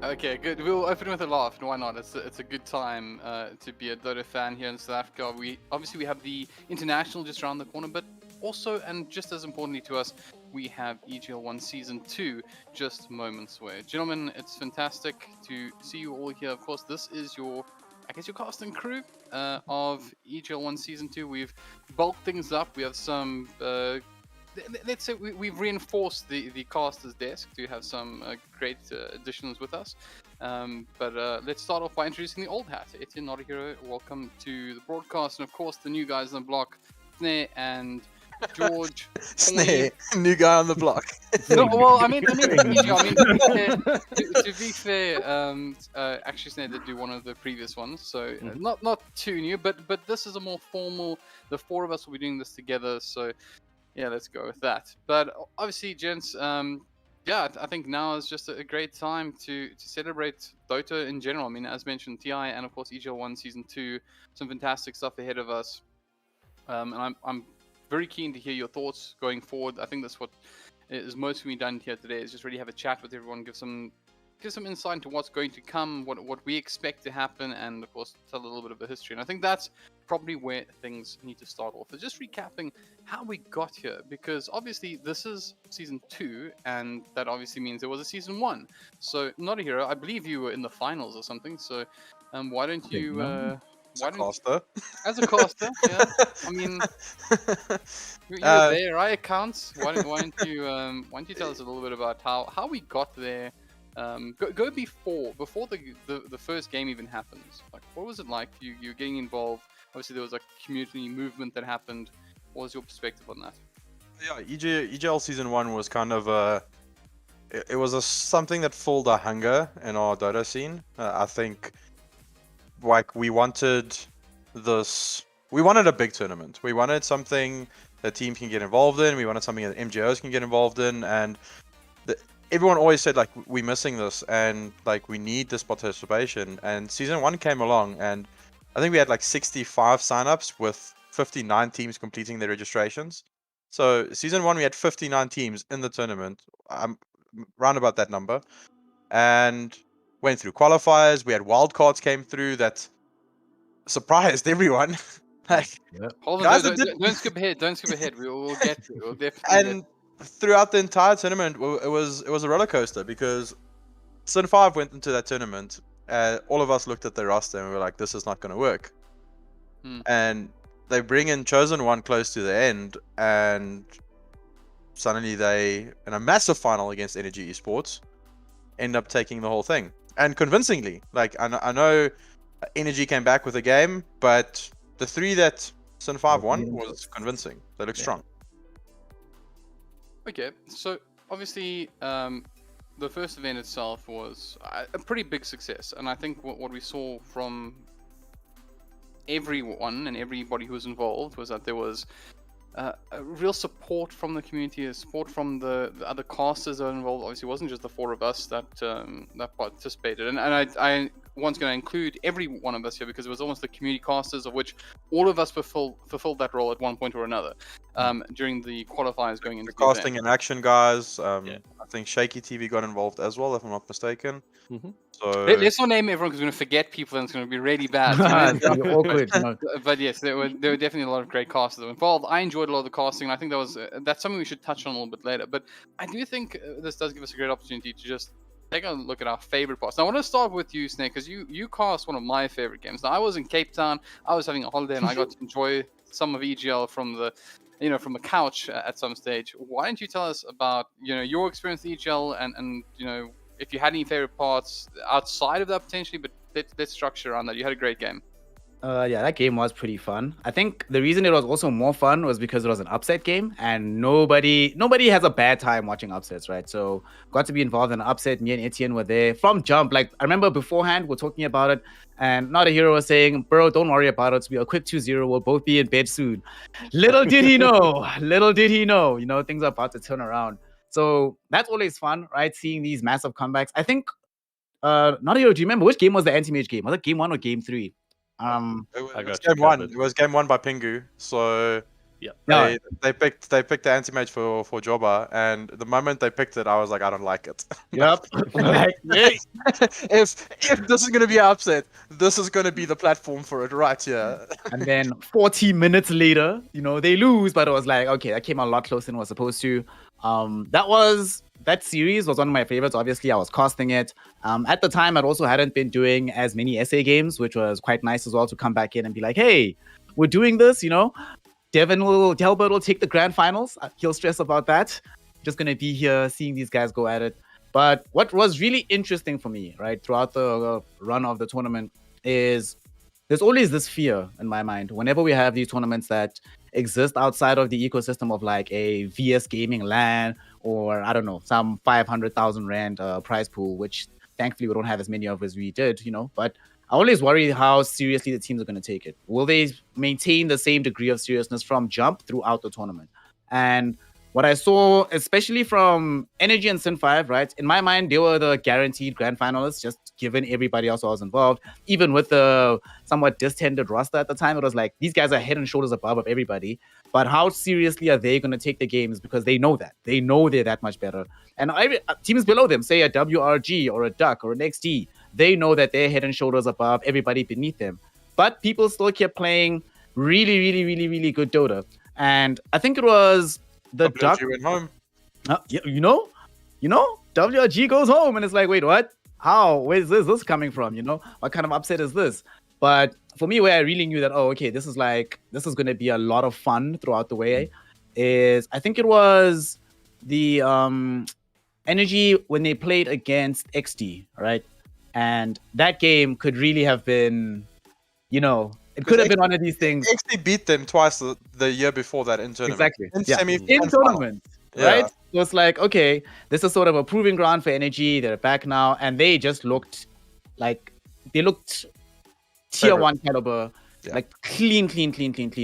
Okay, good. We'll open with a laugh. Why not? It's a good time to be a Dota fan here in South Africa. We have the international just around the corner, but also, and just as importantly to us, we have EGL One Season 2 just moments away. Gentlemen, it's fantastic to see you all here. Of course, this is your, I guess, your cast and crew of EGL One Season 2. We've bulked things up. We have some let's say we've reinforced the caster's desk to have some great additions with us. But let's start off by introducing the old hat. Etienne, Notahero, welcome to the broadcast. And of course, the new guys on the block, Snare and George. Snare, new guy on the block. No, well, I mean, to be fair, actually, Snare did do one of the previous ones, so not too new, but this is a more formal. The four of us will be doing this together, so yeah, let's go with that. But obviously, gents, yeah, I think now is just a great time to celebrate Dota in general. I mean, as mentioned, TI and of course EGL One Season 2, some fantastic stuff ahead of us. And I'm very keen to hear your thoughts going forward. I think that's what is most of me done here today, is just really have a chat with everyone, give some insight into what's going to come, what we expect to happen, and of course tell a little bit of the history. And I think that's probably where things need to start off. Just recapping how we got here, because obviously this is season 2, and that obviously means there was a season 1. So Notahero, I believe you were in the finals or something. So why don't you? As a caster, yeah. I mean, you're there, right? Accounts. Why don't you tell us a little bit about how we got there? Go before the first game even happens. Like, what was it like? You getting involved? Obviously, there was a community movement that happened. What was your perspective on that? Yeah, EGL Season 1 was kind of it was something that filled a hunger in our Dota scene. I think, like, we wanted a big tournament. We wanted something that teams can get involved in. We wanted something that MGOs can get involved in, and everyone always said, like, we're missing this, and like, we need this participation. And season 1 came along, and I think we had like 65 signups with 59 teams completing their registrations. So season 1 we had 59 teams in the tournament, round about that number, and went through qualifiers. We had wildcards came through that surprised everyone. Like, hold on, don't skip ahead. Don't skip ahead. We'll get to it. We'll definitely. And throughout the entire tournament, it was a roller coaster, because Sin 5 went into that tournament. All of us looked at the roster and we were like, this is not going to work. And they bring in Chosen One close to the end, and suddenly they, in a massive final against Energy Esports, end up taking the whole thing. And convincingly. Like, I know Energy came back with a game, but the 3 that Sin 5 won was convincing. They look strong. Okay, so obviously the first event itself was a pretty big success, and I think what we saw from everyone and everybody who was involved was that there was a real support from the community, support from the other casters that were involved. Obviously, it wasn't just the 4 of us that participated, and I one's going to include every one of us here, because it was almost the community casters, of which all of us fulfilled that role at one point or another during the qualifiers going into the casting and action guys. I think Shaky TV got involved as well, if I'm not mistaken. So let's not name everyone, because we're going to forget people and it's going to be really bad. Awkward. But yes, there were definitely a lot of great casters involved. I enjoyed a lot of the casting, and I think that's something we should touch on a little bit later. But I do think this does give us a great opportunity to just take a look at our favorite parts. Now, I want to start with you, Snake, because you cast one of my favorite games. Now, I was in Cape Town. I was having a holiday, and I got to enjoy some of EGL from the couch at some stage. Why don't you tell us about your experience with EGL, and if you had any favorite parts outside of that potentially, but let's structure around that. You had a great game. Yeah, that game was pretty fun. I think the reason it was also more fun was because it was an upset game, and nobody has a bad time watching upsets, right? So got to be involved in an upset. Me and Etienne were there from jump. Like, I remember beforehand we're talking about it, and Notahero was saying, "Bro, don't worry about it. It's be a quick 2-0. We'll both be in bed soon." Little did he know, things are about to turn around. So that's always fun, right? Seeing these massive comebacks. I think, Notahero, do you remember which game was the anti-mage game? Was it game 1 or game 3? It was game 1. It was game 1 by Pingu. So No, They picked the anti-mage for Jobber, and the moment they picked it, I was like, I don't like it. yep. Like, hey. if this is gonna be an upset, this is gonna be the platform for it right here. And then 40 minutes later, they lose, but it was like, okay, that came a lot closer than it was supposed to. That series was one of my favorites. Obviously, I was casting it. At the time, I also hadn't been doing as many essay games, which was quite nice as well to come back in and be like, hey, we're doing this, Hellbird will take the grand finals. He'll stress about that. Just gonna be here seeing these guys go at it. But what was really interesting for me, right, throughout the run of the tournament is there's always this fear in my mind whenever we have these tournaments that exist outside of the ecosystem of like a VS Gaming LAN or I don't know, some 500,000 Rand prize pool, which thankfully we don't have as many of as we did, but I always worry how seriously the teams are going to take it. Will they maintain the same degree of seriousness from jump throughout the tournament? And what I saw, especially from Energy and Sin5, right? In my mind, they were the guaranteed grand finalists, just given everybody else who was involved. Even with the somewhat distended roster at the time, it was like, these guys are head and shoulders above of everybody. But how seriously are they going to take the games? Because they know that. They know they're that much better. And teams below them, say a WRG or a Duck or an XD, they know that they're head and shoulders above everybody beneath them. But people still kept playing really, really, really, really good Dota. And I think it was the Duck went home. WRG goes home and it's like, wait, what? How? Where's this coming from? What kind of upset is this? But for me, where I really knew that, this is going to be a lot of fun throughout the way, is I think it was the Energy when they played against XD, right? And that game could really have been, it could have been one of these things. XD beat them twice the year before that in tournament. Exactly. In tournament, right? So it's like, okay, this is sort of a proving ground for Energy. They're back now, and they just looked like tier 1 caliber, like clean.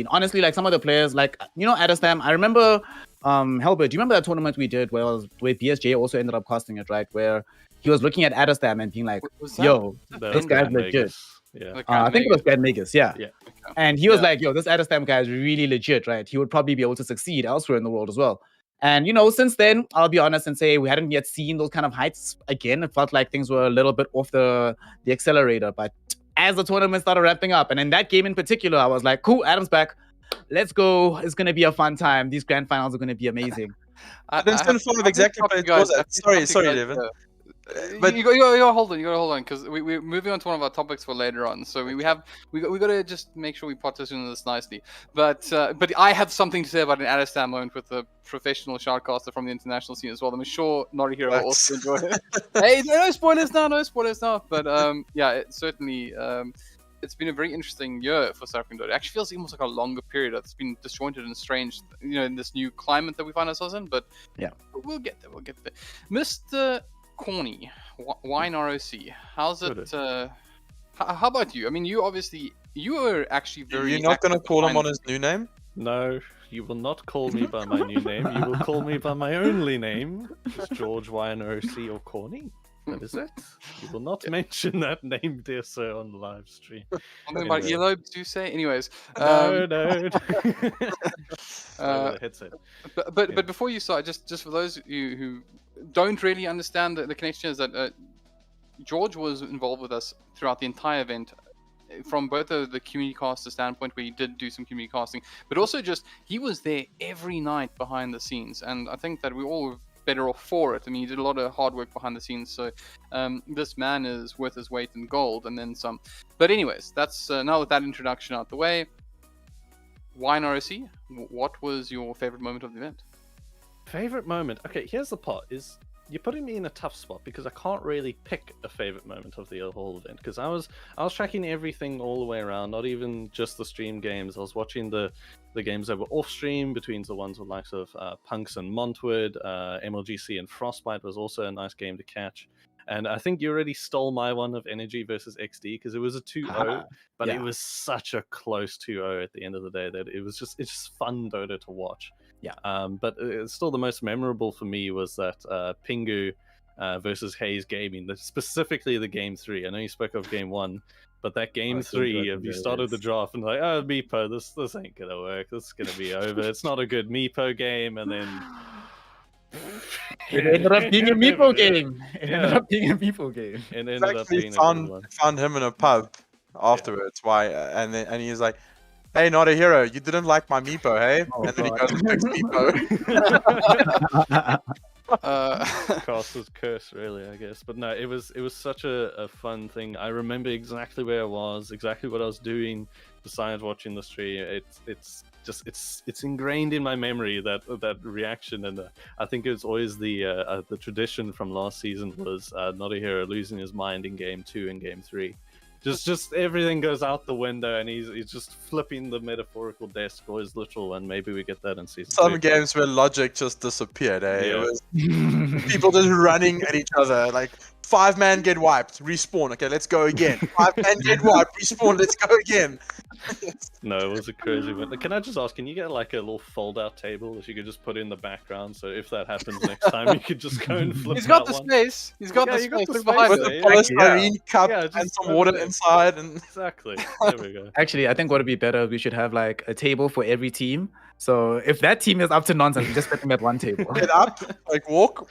Honestly, like some of the players, like Adestam. I remember Hellbird. Do you remember that tournament we did where BSJ also ended up casting it, right? Where he was looking at Adestam and being like, yo, this guy's legit. Yeah. I think it was Grand Magus, yeah. Okay. And he was like, yo, this Adestam guy is really legit, right? He would probably be able to succeed elsewhere in the world as well. And, since then, I'll be honest and say we hadn't yet seen those kind of heights again. It felt like things were a little bit off the accelerator. But as the tournament started ramping up, and in that game in particular, I was like, cool, Adam's back. Let's go. It's going to be a fun time. These grand finals are going to be amazing. Sorry, Devin. But you gotta hold on, because we're moving on to one of our topics for later on. So we gotta just make sure we partition this nicely. But I have something to say about an Adestam moment with a professional shoutcaster from the international scene as well. I'm sure Notahero will also enjoy it. Hey, no spoilers now. But it certainly it's been a very interesting year for South African Dota. It actually feels almost like a longer period. It's been disjointed and strange, in this new climate that we find ourselves in. But yeah, we'll get there. Mr. Corny, YNROC. How's it? How about you? I mean, you were actually very. You're not going to call him on his new name? No, you will not call me by my new name. You will call me by my only name, which is George YNROC or Corny. That is it. You will not mention that name, dear sir, on the live stream. Something about earlobes, do you say? Anyways. No. Headset. But before you start, just for those of you who don't really understand the connection, is that George was involved with us throughout the entire event, from both the community caster standpoint, where he did do some community casting, but also just he was there every night behind the scenes, and I think that we all were better off for it. I mean, he did a lot of hard work behind the scenes, so this man is worth his weight in gold and then some. But anyways, that's now with that introduction out the way. YNROC, what was your favorite moment of the event? Favorite moment? Okay, here's the part, is you're putting me in a tough spot because I can't really pick a favorite moment of the whole event, because I was tracking everything all the way around, not even just the stream games. I was watching the games that were off stream, between the ones with likes of Punks and Montwood, MLGC and Frostbite was also a nice game to catch. And I think you already stole my one of Energy versus XD, because it was a 2-0, but it was such a close 2-0 at the end of the day that it's just fun Dota to watch. Yeah. But still the most memorable for me was that Pingu versus Hayes Gaming, specifically the game 3. I know you spoke of game 1, But that game Oh, so 3, good, if you there started is. the draft and like, oh, Meepo, this ain't gonna work. This is gonna be over. It's not a good Meepo game, and then It ended up being a Meepo Yeah. game. It ended up being a Meepo game. It I ended up actually being a good one. found him in a pub afterwards. Why? And he's like, "Hey, Notahero, you didn't like my Meepo, hey?" Oh, and then he God. goes and picks Meepo. Caster's curse, really, I guess. But no, it was such a fun thing. I remember exactly where I was, exactly what I was doing, besides watching the stream. It's ingrained in my memory, that reaction, and I think it's always the tradition from last season was Notahero losing his mind in game 2 and game 3. Just everything goes out the window, and he's just flipping the metaphorical desk or his literal one. Maybe we get that in season 2. Some games where logic just disappeared, eh? Yeah. It was people just running at each other, like 5-man get wiped, respawn. Okay, let's go again. 5-man get wiped, respawn. Let's go again. No, it was a crazy one. Can I just ask, can you get like a little fold-out table that you could just put in the background, so if that happens next time, you could just go and flip He's got that the one? space. He's got Yeah, the you got space. the Look space behind With him. the there. polystyrene cup Yeah, and just some over water there. inside, and Exactly. There we go. Actually, I think what would be better, we should have like a table for every team. So if that team is up to nonsense, we just put them at one table. get up, like walk.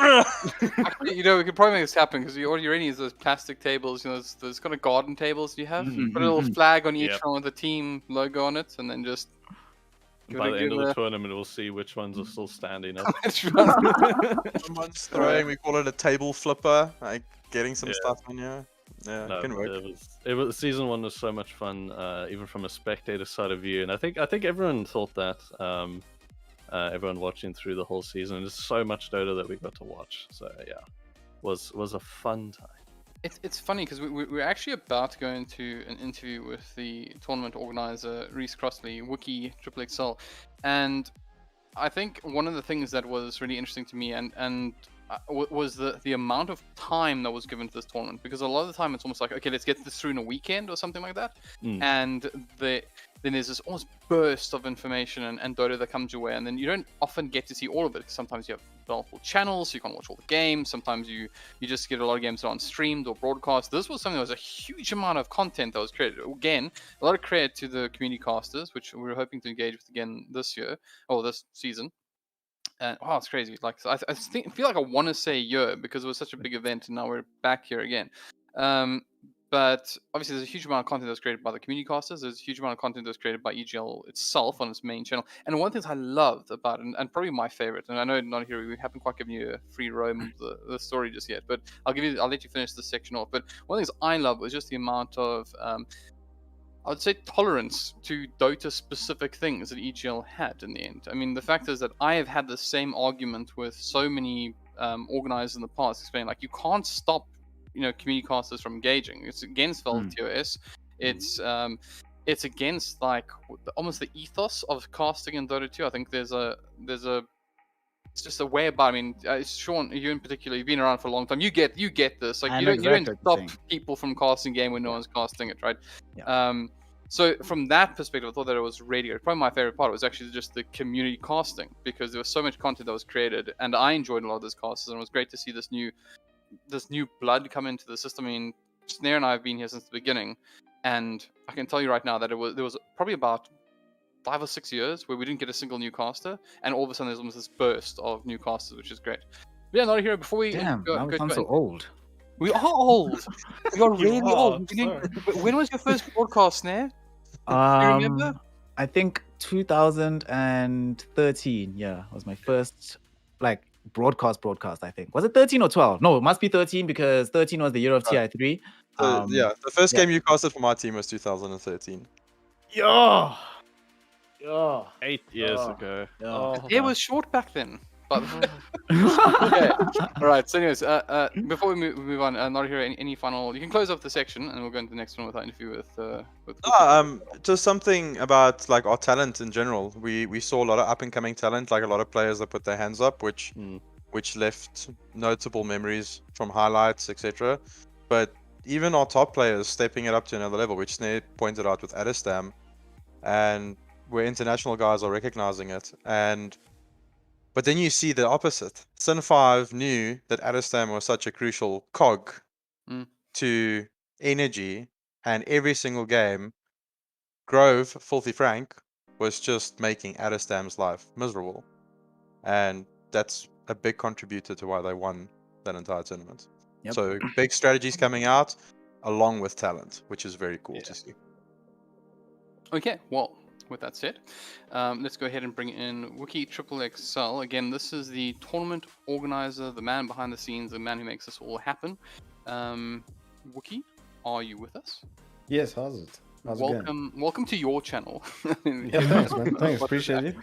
Actually, we could probably make this happen because you already use those plastic tables. Those kind of garden tables you have. Mhm, Put a little mhm. flag on each Yep. one with the team logo on it, and then just By the end of the give tournament, we'll see which ones are still standing up. Someone's throwing. We call it a table flipper, like getting some Yeah. stuff in here. Yeah, No, it can work. it was season 1 was so much fun, even from a spectator side of view, and I think everyone thought that. Everyone watching through the whole season, and there's so much Dota that we got to watch. So yeah, was a fun time. It's funny because we're actually about to go into an interview with the tournament organizer Reese Crossley, Wiki Triple XL, and I think one of the things that was really interesting to me was the amount of time that was given to this tournament, because a lot of the time it's almost like, okay, let's get this through in a weekend or something like that, and then there's this almost burst of information and Dota that comes your way, and then you don't often get to see all of it, because sometimes you have multiple channels, so you can't watch all the games. Sometimes you just get a lot of games that aren't streamed or broadcast. This was something that was a huge amount of content that was created. Again, a lot of credit to the community casters, which we're hoping to engage with again this year, or this season. And wow, it's crazy. Like, I feel like I want to say a year because it was such a big event, and now we're back here again. But obviously, there's a huge amount of content that's created by the community casters. There's a huge amount of content that's created by EGL itself on its main channel. And one of the things I loved about it, and probably my favorite, and I know Notahero, we haven't quite given you a free roam of the story just yet, but I'll let you finish this section off. But one of the things I love was just the amount of I would say tolerance to Dota specific things that EGL had in the end. I mean, the fact is that I have had the same argument with so many organizers in the past, explaining like you can't stop community casters from engaging. It's against Valve TOS. It's against like almost the ethos of casting in Dota 2. I think there's a it's just a way about. I mean, Sean, you in particular, you've been around for a long time. You get this. Like, you don't stop people from casting game when no one's casting it, right? Yeah. So from that perspective, I thought that it was really good. Probably my favorite part was actually just the community casting, because there was so much content that was created, and I enjoyed a lot of those casters, and it was great to see this new blood come into the system. I mean, Snare and I have been here since the beginning, and I can tell you right now that there was probably about 5 or 6 years where we didn't get a single new caster, and all of a sudden there's almost this burst of new casters, which is great. But yeah, Notahero, before we Damn, now we sound so old. We are old. We are really are, old. When was your first broadcast, Snare? Do you remember? I think 2013. Yeah, was my first like broadcast. I think, was it 13 or 12? No, it must be 13, because 13 was the year of TI3. Yeah, the first game you casted for my team was 2013. Yeah. 8 years ago. It was short back then. But okay. All right. So, anyways, before we move on, Notahero, any final? You can close off the section, and we'll go into the next one with our interview with. Just something about like our talent in general. We saw a lot of up and coming talent, like a lot of players that put their hands up, which left notable memories from highlights, etc. But even our top players stepping it up to another level, which Snare pointed out with Adestam, and where international guys are recognizing it. But then you see the opposite. Sin5 knew that Adestam was such a crucial cog to energy, and every single game, Grove, Filthy Frank, was just making Adestam's life miserable. And that's a big contributor to why they won that entire tournament. Yep. So big strategies coming out along with talent, which is very cool to see. Okay, well, with that said, let's go ahead and bring in Wiki Triple XL. Again, this is the tournament organizer, the man behind the scenes, the man who makes this all happen. Wiki, are you with us? Yes, how's it? How's it going? Welcome to your channel. Yeah, thanks, man. Thanks, appreciate it.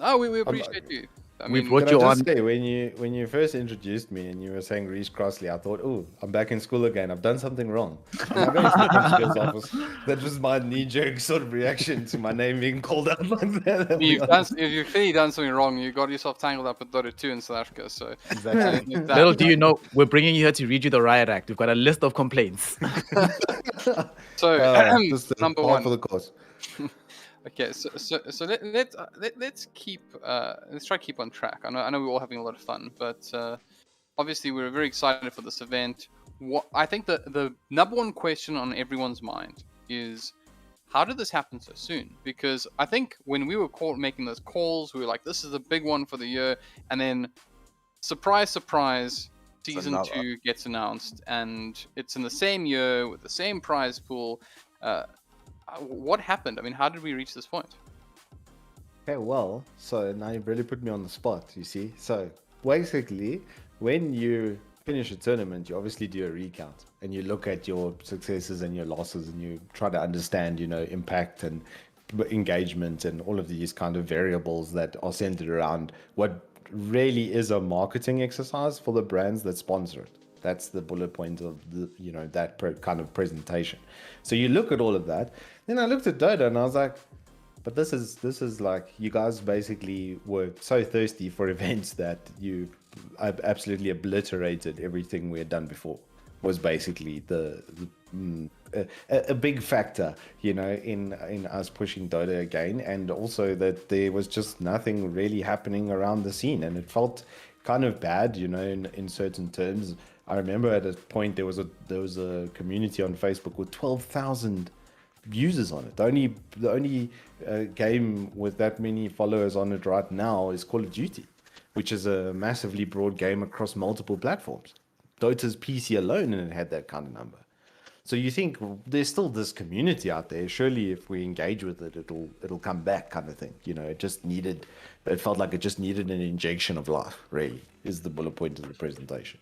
Oh, we appreciate you. We brought you Can I on. just say, when you first introduced me and you were saying Reese Crossley, I thought, oh, I'm back in school again. I've done something wrong. And I go into the principal's office. That was my knee-jerk sort of reaction to my name being called out like that. If you've clearly done something wrong, you got yourself tangled up with Dota 2 in South Africa. So Exactly. Little do you know, we're bringing you here to read you the Riot Act. We've got a list of complaints. So just number par one. for the course. Okay, so let's try to keep on track. I know we're all having a lot of fun, but obviously we're very excited for this event. I think the number one question on everyone's mind is, how did this happen so soon? Because I think when we were making those calls, we were like, this is a big one for the year, and then surprise, surprise, season 2 gets announced, and it's in the same year with the same prize pool. What happened? I mean, how did we reach this point? Okay, well, so now you've really put me on the spot, you see. So basically, when you finish a tournament, you obviously do a recount and you look at your successes and your losses and you try to understand, impact and engagement and all of these kind of variables that are centered around what really is a marketing exercise for the brands that sponsor it. That's the bullet point of the, that kind of presentation. So you look at all of that. Then I looked at Dota and I was like, but this is like, you guys basically were so thirsty for events that you absolutely obliterated everything we had done before. Was basically a big factor, in us pushing Dota again, and also that there was just nothing really happening around the scene, and it felt kind of bad, in certain terms. I remember at a point there was a community on Facebook with 12,000 users on it. The only game with that many followers on it right now is Call of Duty, which is a massively broad game across multiple platforms. Dota's PC alone, and it had that kind of number. So you think there's still this community out there. Surely, if we engage with it, it'll come back, kind of thing. It felt like it just needed an injection of life. Really, is the bullet point of the presentation.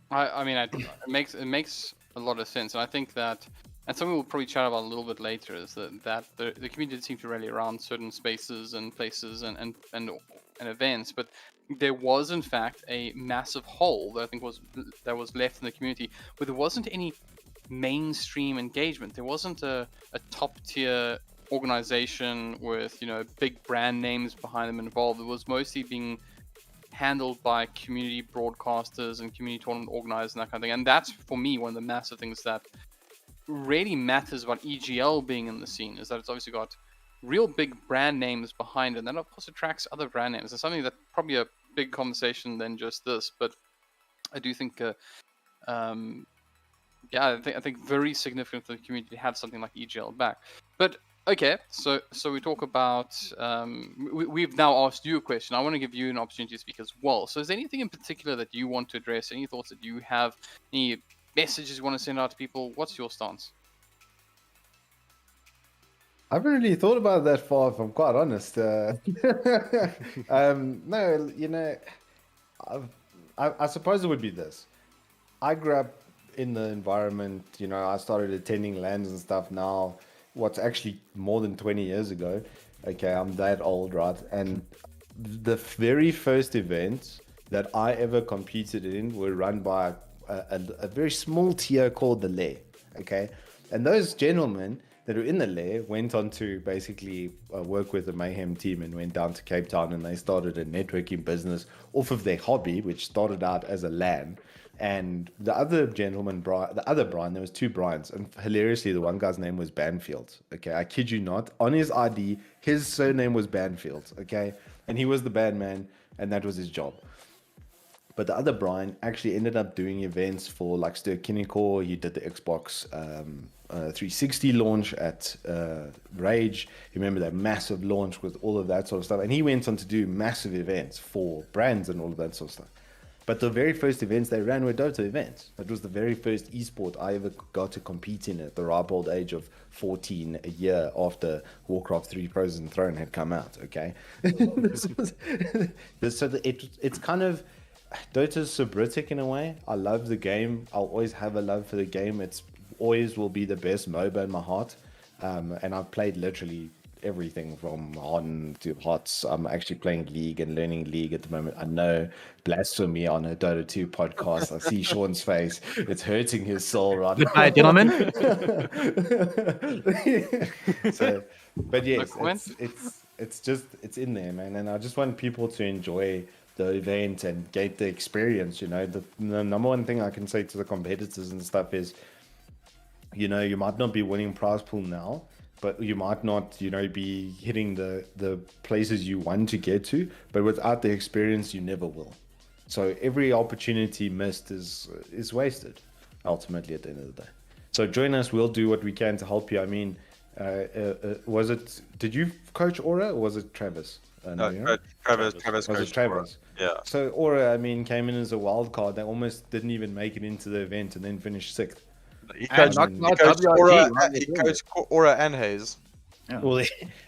I mean, it makes a lot of sense, and I think that, and something we'll probably chat about a little bit later, is that the community did seem to rally around certain spaces and places and events, but there was in fact a massive hole that I think was left in the community, where there wasn't any mainstream engagement. There wasn't a top tier organization with big brand names behind them involved. It was mostly being handled by community broadcasters and community tournament organizers and that kind of thing. And that's, for me, one of the massive things that really matters about EGL being in the scene, is that it's obviously got real big brand names behind it, and that of course attracts other brand names. It's something that probably a big conversation than just this, but I do think I think very significant for the community to have something like EGL back. But okay, so we talk about we've now asked you a question. I want to give you an opportunity to speak as well. So is there anything in particular that you want to address? Any thoughts that you have? Any messages you want to send out to people? What's your stance? I haven't really thought about that far, if I'm quite honest. I suppose it would be this. I grew up in the environment, I started attending LANs and stuff now, what's actually more than 20 years ago. Okay, I'm that old, right? And the very first events that I ever competed in were run by a very small tier called the Lair, okay? And those gentlemen that were in the Lair went on to basically work with the Mayhem team and went down to Cape Town, and they started a networking business off of their hobby, which started out as a LAN. And the other gentleman, Brian, there was two Brians, and hilariously, the one guy's name was Banfield. Okay, I kid you not. On his ID, his surname was Banfield. Okay, and he was the bad man, and that was his job. But the other Brian actually ended up doing events for like Stir Kinnicore. He did the Xbox 360 launch at Rage. You remember that massive launch with all of that sort of stuff. And he went on to do massive events for brands and all of that sort of stuff. But the very first events they ran were Dota events. That was the very first esport I ever got to compete in at the ripe old age of 14, a year after Warcraft 3 Frozen Throne had come out, okay? It's kind of... Dota's subritic in a way. I love the game. I'll always have a love for the game. It's always will be the best MOBA in my heart. And I've played literally everything from Harden to HOTS. I'm actually playing League and learning League at the moment. I know, blasphemy on a Dota 2 podcast. I see Sean's face. It's hurting his soul right now. Goodbye, gentlemen. So, but yes, it's in there, man. And I just want people to enjoy the event and get the experience. You know, the number one thing I can say to the competitors and stuff is, you know, you might not be winning prize pool now, but you might not, you know, be hitting the places you want to get to, but without the experience, you never will. So every opportunity missed is wasted, ultimately, at the end of the day. So join us. We'll do what we can to help you. I mean, did you coach Aura or was it Travis? Travis. Was it Travis? Yeah. So Aura, I mean, came in as a wild card. They almost didn't even make it into the event and then finished 6th. He coached Aura and Hayes. Yeah. Well,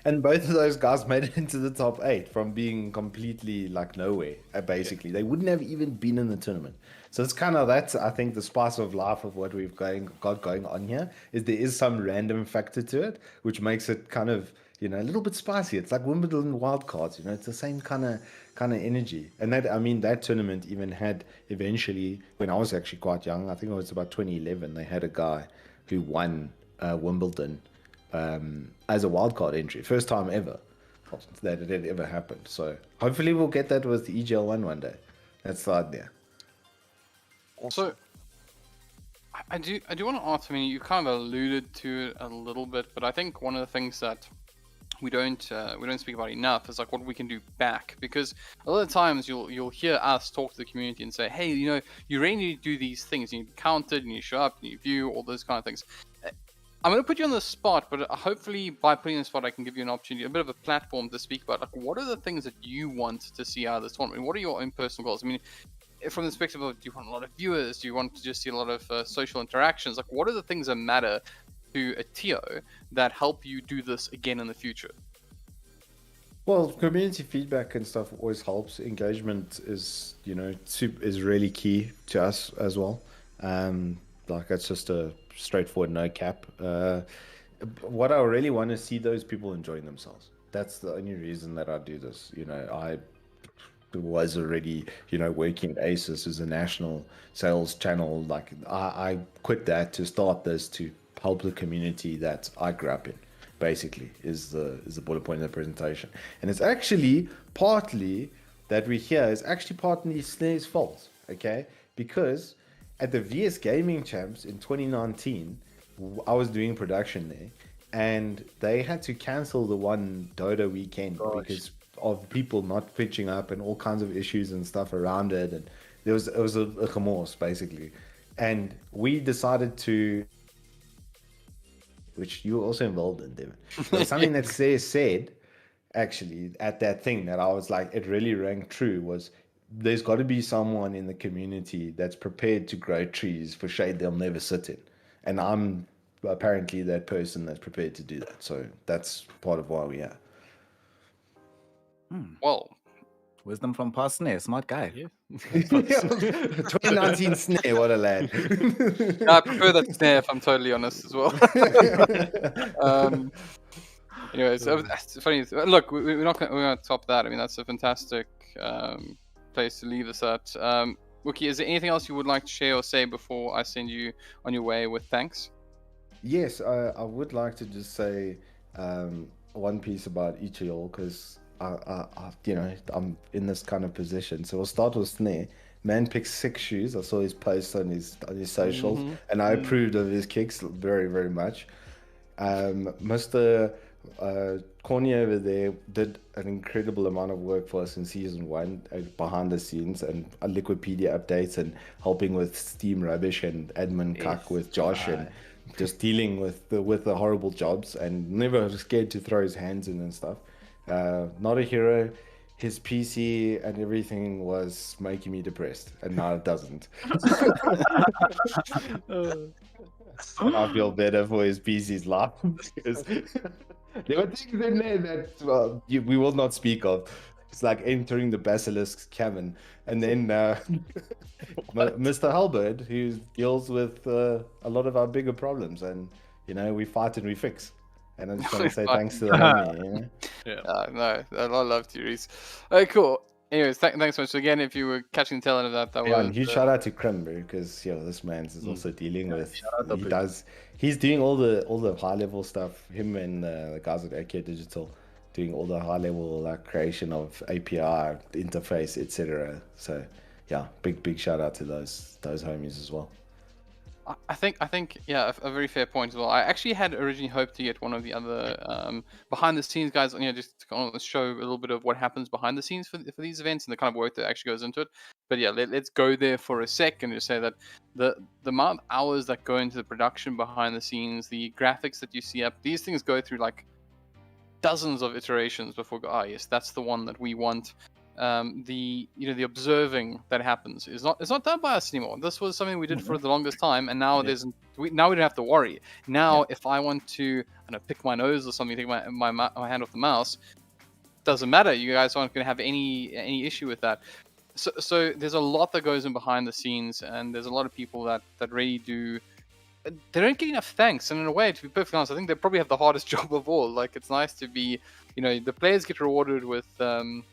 and both of those guys made it into the top 8 from being completely like nowhere, basically. They wouldn't have even been in the tournament. So it's kind of, that's, I think, the spice of life of what we've got going on here, is there is some random factor to it, which makes it kind of, you know, a little bit spicy. It's like Wimbledon wildcards, you know, it's the same kind of energy. And that, I mean, that tournament even had eventually, when I was actually quite young, I think it was about 2011, they had a guy who won Wimbledon as a wildcard entry. First time ever that it had ever happened. So hopefully we'll get that with the EGL one day. That's the idea. So I do want to ask, I mean, you kind of alluded to it a little bit, but I think one of the things that we don't speak about enough is like what we can do back, because a lot of times you'll hear us talk to the community and say, hey, you know, you really need to do these things. You need to count it, you need to show up, you need to view, all those kind of things. I'm going to put you on the spot, but hopefully by putting you on the spot, I can give you an opportunity, a bit of a platform to speak about. Like, what are the things that you want to see out of this tournament? What are your own personal goals? I mean, from the perspective of, do you want a lot of viewers? Do you want to just see a lot of social interactions? Like, what are the things that matter to a TO that help you do this again in the future? Well, community feedback and stuff always helps. Engagement is, you know, is really key to us as well. Like, it's just a straightforward no cap. What I really want to see those people enjoying themselves. That's the only reason that I do this. You know, I was already, you know, working at ASUS as a national sales channel. Like, I quit that to start this to help the community that I grew up in, basically, is the bullet point of the presentation. And it's actually partly that we're here is actually partly Snare's fault, okay? Because at the VS Gaming Champs in 2019, I was doing production there, and they had to cancel the one Dota weekend because of people not pitching up and all kinds of issues and stuff around it, and it was a remorse, basically. And we decided to, which you were also involved in, Devin. But something that said actually at that thing that I was like, it really rang true, was there's got to be someone in the community that's prepared to grow trees for shade they'll never sit in. And I'm apparently that person that's prepared to do that. So that's part of why we're here. Well, Wisdom from past Snare, smart guy. Yeah. 2019 Snare, what a lad. I prefer that Snare, if I'm totally honest, as well. Anyways, it's funny. Look, we're not going to top that. I mean, that's a fantastic place to leave this at. Wookie, is there anything else you would like to share or say before I send you on your way with thanks? Yes, I would like to just say one piece about EGL, because I you know, I'm in this kind of position. So we'll start with Snare. Man picks 6 shoes. I saw his post on his socials, and I approved of his kicks very, very much. Mr. Corny over there did an incredible amount of work for us in season 1, behind the scenes, and Liquipedia updates, and helping with Steam rubbish and admin cuck with Josh, and just dealing with the horrible jobs, and never scared to throw his hands in and stuff. Notahero, his PC and everything was making me depressed, and now it doesn't. I feel better for his PC's life, because there were things in there that we will not speak of. It's like entering the basilisk's cavern, and then Mr. Hellbird, who deals with a lot of our bigger problems, and we fight and we fix. And I just want to say thanks to the homie. No, I loved you, Reese. Okay, cool. Anyways, thanks so much. So again, if you were catching the tail end of that was... and huge shout out to Krim, because this man's is also dealing with... He's doing all the high level stuff. Him and the guys at AK Digital doing all the high level creation of API, interface, etc. So yeah, big shout out to those homies as well. I think, yeah, a very fair point as well. I actually had originally hoped to get one of the other behind the scenes guys, just to kind of show a little bit of what happens behind the scenes for these events and the kind of work that actually goes into it. But yeah, let's go there for a sec and just say that the amount of hours that go into the production behind the scenes, the graphics that you see up, these things go through like dozens of iterations before yes, that's the one that we want. The observing that happens is not done by us anymore. This was something we did for the longest time, and now we don't have to worry. Now, if I want to pick my nose or something, take my hand off the mouse, doesn't matter. You guys aren't going to have any issue with that. So there's a lot that goes in behind the scenes, and there's a lot of people that really do. They don't get enough thanks, and in a way, to be perfectly honest, I think they probably have the hardest job of all. Like, it's nice to be, the players get rewarded with the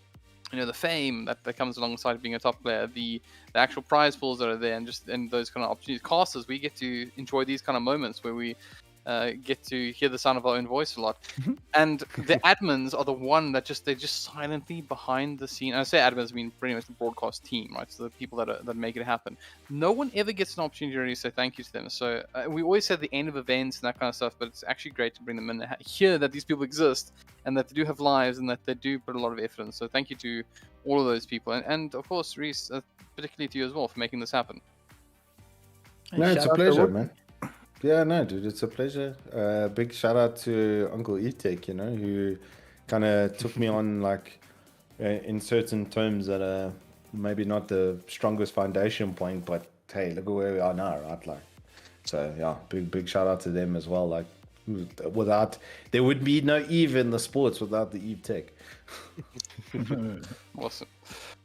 fame that comes alongside being a top player, the actual prize pools that are there, and those kind of opportunities. Casters, we get to enjoy these kind of moments where we get to hear the sound of our own voice a lot. And the admins are the one that they're just silently behind the scene. And I say admins, I mean pretty much the broadcast team, right? So the people that make it happen. No one ever gets an opportunity to really say thank you to them. So we always say at the end of events and that kind of stuff, but it's actually great to bring them in and hear that these people exist and that they do have lives and that they do put a lot of effort in. So thank you to all of those people. And of course, Reese, particularly to you as well for making this happen. No, it's a pleasure, man. Yeah, no, dude, it's a pleasure. Big shout out to Uncle Etek, who kind of took me on in certain terms that are maybe not the strongest foundation point, but hey, look at where we are now, right? So yeah, big shout out to them as well. There would be no Eve in the sports without the Eve Tech. Awesome.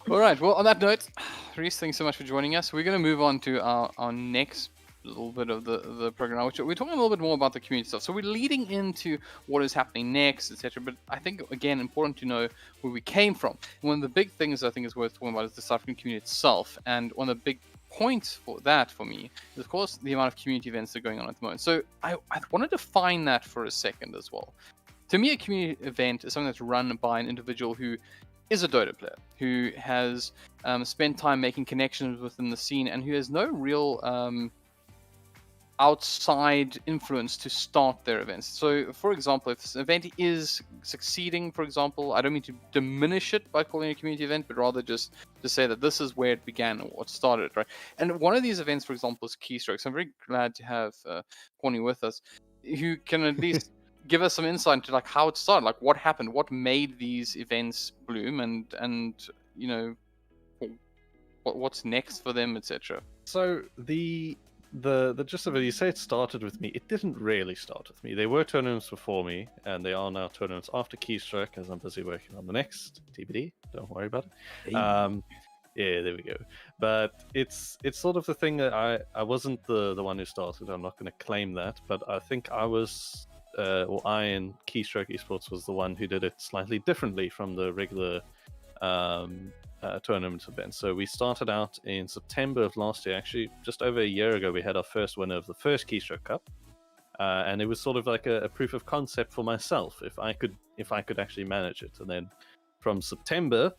All right. Well, on that note, Reese, thanks so much for joining us. We're going to move on to our next little bit of the program, which we're talking a little bit more about the community stuff. So we're leading into what is happening next, etc. But I think, again, important to know where we came from. And one of the big things I think is worth talking about is the South African community itself. And one of the big points for me is, of course, the amount of community events that are going on at the moment. So I want to define that for a second as well. To me, a community event is something that's run by an individual who is a Dota player, who has spent time making connections within the scene, and who has no real outside influence to start their events. So, for example, if this event is succeeding, for example, I don't mean to diminish it by calling it a community event, but rather just to say that this is where it began or what started, right? And one of these events, for example, is Keystrokes. I'm very glad to have Corny with us, who can at least give us some insight into how it started, what happened, what made these events bloom, and what's next for them, etc. So the gist of it, you say it started with me. It didn't really start with me. They were tournaments before me, and they are now tournaments after Keystroke, as I'm busy working on the next TBD. Don't worry about it. Hey. Yeah, there we go. But it's sort of the thing that I wasn't the one who started. I'm not going to claim that, but I think I was, I and Keystroke Esports was the one who did it slightly differently from the regular tournament event. So we started out in September of last year. Actually, just over a year ago, we had our first winner of the first Keystroke Cup, and it was sort of like a proof of concept for myself if I could actually manage it. And then from September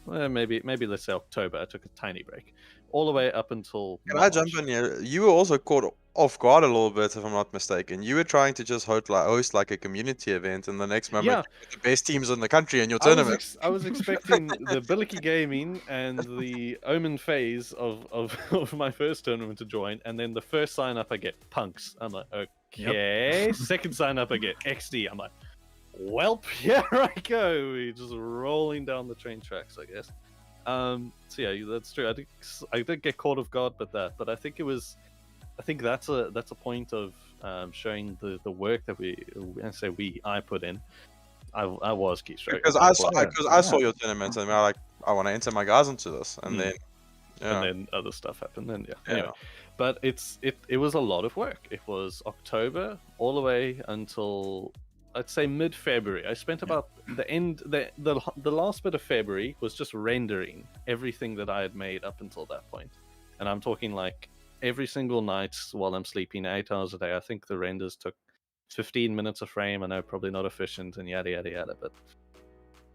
maybe let's say October. I took a tiny break, all the way up until. Can March. I jump in here? You were also caught off guard a little bit, if I'm not mistaken. You were trying to just host like a community event, and the next moment, Yeah. you had the best teams in the country in your tournament. I was expecting the Billicky Gaming and the Omen phase of my first tournament to join, and then the first sign up I get Punks. I'm like, okay. Second sign up I get XD. I'm like, welp, here I go. We're just rolling down the train tracks, I guess. So yeah, that's true. I did get caught off guard, but I think that's a point of showing the work that I put in. I was keystroke Because I saw your tournament, and I want to enter my guys into this, and then and then other stuff happened. And anyway, but it was a lot of work. It was October all the way until I'd say mid-February. I spent about the last bit of February was just rendering everything that I had made up until that point, and I'm talking like every single night while I'm sleeping 8 hours a day. I think the renders took 15 minutes a frame. I know probably not efficient and yada yada yada, but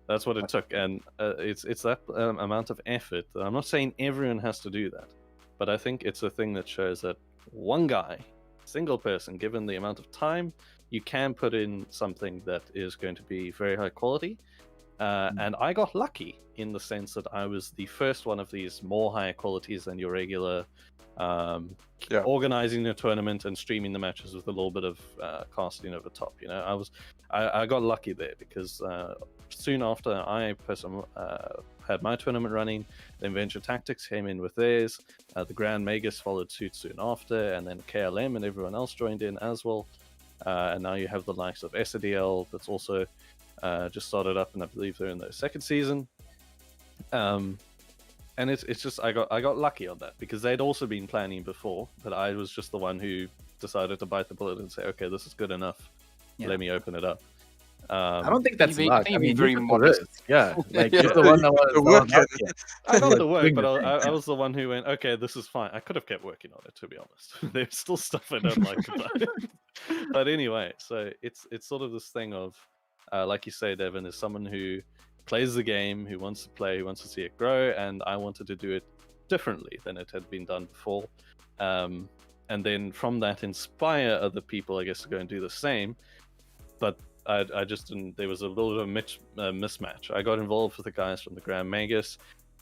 that's what it took. And it's that amount of effort. I'm not saying everyone has to do that, but I think it's a thing that shows that one guy, single person, given the amount of time, you can put in something that is going to be very high quality. And I got lucky in the sense that I was the first one of these more higher qualities than your regular organizing a tournament and streaming the matches with a little bit of casting over top. You know, I got lucky there because soon after I personally had my tournament running, then Venture Tactics came in with theirs. The Grand Magus followed suit soon after, and then KLM and everyone else joined in as well. And now you have the likes of SDL that's also just started up, and I believe they're in their second season. And it's just I got lucky on that because they'd also been planning before, but I was just the one who decided to bite the bullet and say, okay, this is good enough. Let me open it up. I don't think that's luck. I mean, very modest. Yeah, like you're the one that was I got the work, but I was the one who went, okay, this is fine. I could have kept working on it, to be honest. There's still stuff I don't like about it. But anyway, so it's sort of this thing of, like you say, Devin, is someone who plays the game, who wants to play, who wants to see it grow, and I wanted to do it differently than it had been done before. And then from that, inspire other people, I guess, to go and do the same. But I just didn't. There was a little bit of mismatch. I got involved with the guys from the Grand Magus,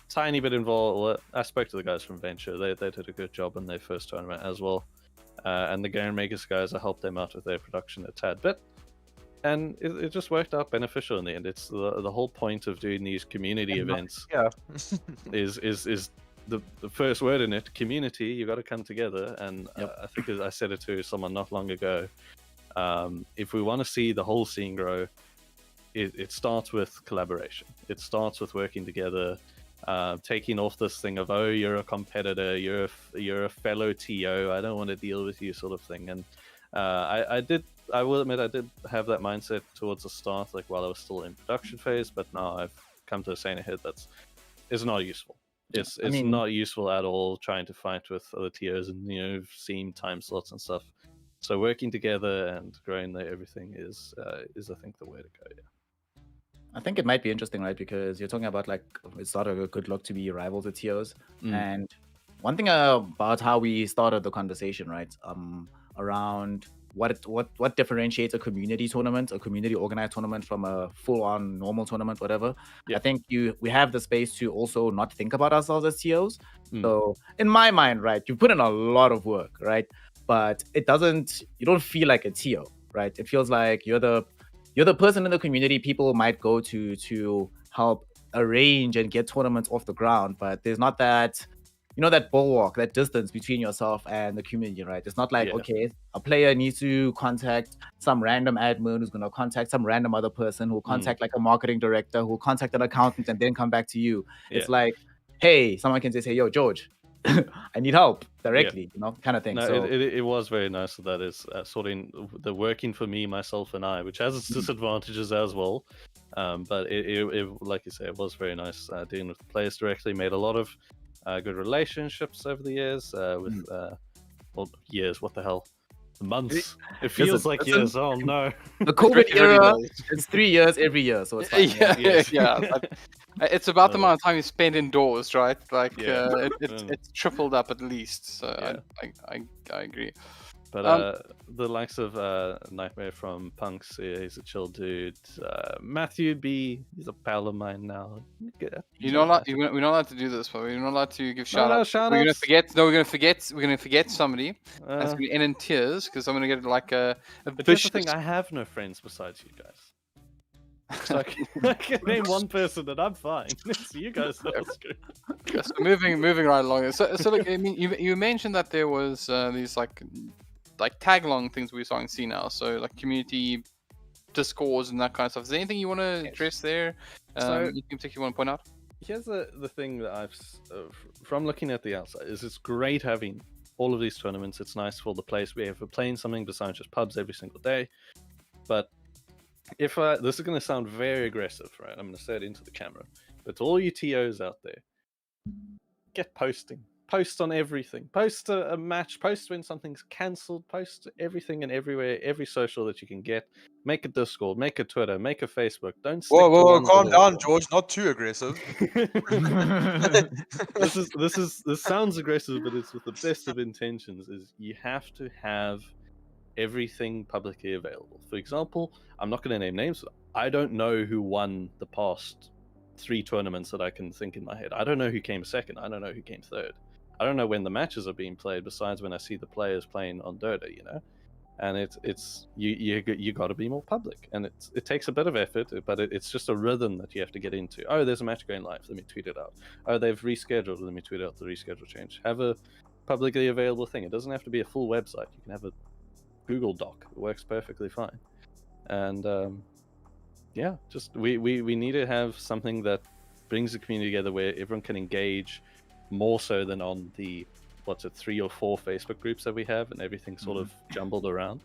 tiny bit involved. I spoke to the guys from Venture. They did a good job in their first tournament as well. And the Grand Magus guys, I helped them out with their production a tad bit. And it just worked out beneficial in the end. It's the whole point of doing these community events. is the first word in it, community. You got to come together. And I think I said it to someone not long ago. If we want to see the whole scene grow, it starts with collaboration. It starts with working together, taking off this thing of, oh, you're a competitor, you're a fellow TO, I don't want to deal with you sort of thing. And I will admit I did have that mindset towards the start, like while I was still in production phase, but now I've come to a saying ahead it's not useful. It's not useful at all trying to fight with other TOs and seeing time slots and stuff. So working together and growing everything is I think the way to go. Yeah. I think it might be interesting, right? Because you're talking about like it's not a good look to be rivals with TOs. And one thing about how we started the conversation, right? Around what differentiates a community tournament, a community organized tournament from a full-on normal tournament, whatever. I think we have the space to also not think about ourselves as TOs. So in my mind, right, you put in a lot of work, right? But you don't feel like a TO, right? It feels like you're the person in the community people might go to help arrange and get tournaments off the ground, but there's not that, that bulwark, that distance between yourself and the community, right? It's not like, okay, a player needs to contact some random admin who's going to contact some random other person who'll contact like a marketing director who'll contact an accountant and then come back to you. It's like, hey, someone can say, yo, George, I need help directly, kind of thing. No, so it was very nice that is sorting the working for me, myself, and I, which has its disadvantages as well. But it like you say, it was very nice dealing with the players directly. Made a lot of good relationships over the years with years. What the hell? Months. It feels like years. Oh no. The COVID era, it's 3 years every year, so it's fine. Yeah. It's about the amount of time you spend indoors, right? Like it's tripled up at least. So I agree. But the likes of Nightmare from Punks, he's a chill dude. Matthew B, he's a pal of mine now. We're not allowed to do this, but we're not allowed to give shout outs. shout We're outs. gonna forget somebody. That's gonna end in tears because I'm gonna get like a But here's the thing, I have no friends besides you guys. So I can name one person and I'm fine. It's you guys that are screwed. So moving right along. So look, I mean, you mentioned that there was these like tag along things we're starting to see now. So like community discords and that kind of stuff. Is there anything you want to address there? You particularly want to point out? Here's the thing that I've from looking at the outside is it's great having all of these tournaments. It's nice for the players. We're playing something besides just pubs every single day. But if this is going to sound very aggressive, right? I'm going to say it into the camera. But to all you TOs out there, get posting. Post on everything. Post a match. Post when something's cancelled. Post everything and everywhere, every social that you can get. Make a Discord. Make a Twitter. Make a Facebook. Don't. Whoa! Calm down, George. Not too aggressive. This sounds aggressive, but it's with the best of intentions. Is you have to have everything publicly available. For example, I'm not going to name names. I don't know who won the past 3 tournaments that I can think in my head. I don't know who came second. I don't know who came third. I don't know when the matches are being played besides when I see the players playing on Dota, you know? And it's you got to be more public, and it takes a bit of effort, but it's just a rhythm that you have to get into. Oh, there's a match going live, let me tweet it out. Oh, they've rescheduled, let me tweet out the reschedule change. Have a publicly available thing. It doesn't have to be a full website. You can have a Google Doc. It works perfectly fine. And just we need to have something that brings the community together where everyone can engage more so than on the 3 or 4 Facebook groups that we have, and everything's sort of jumbled around.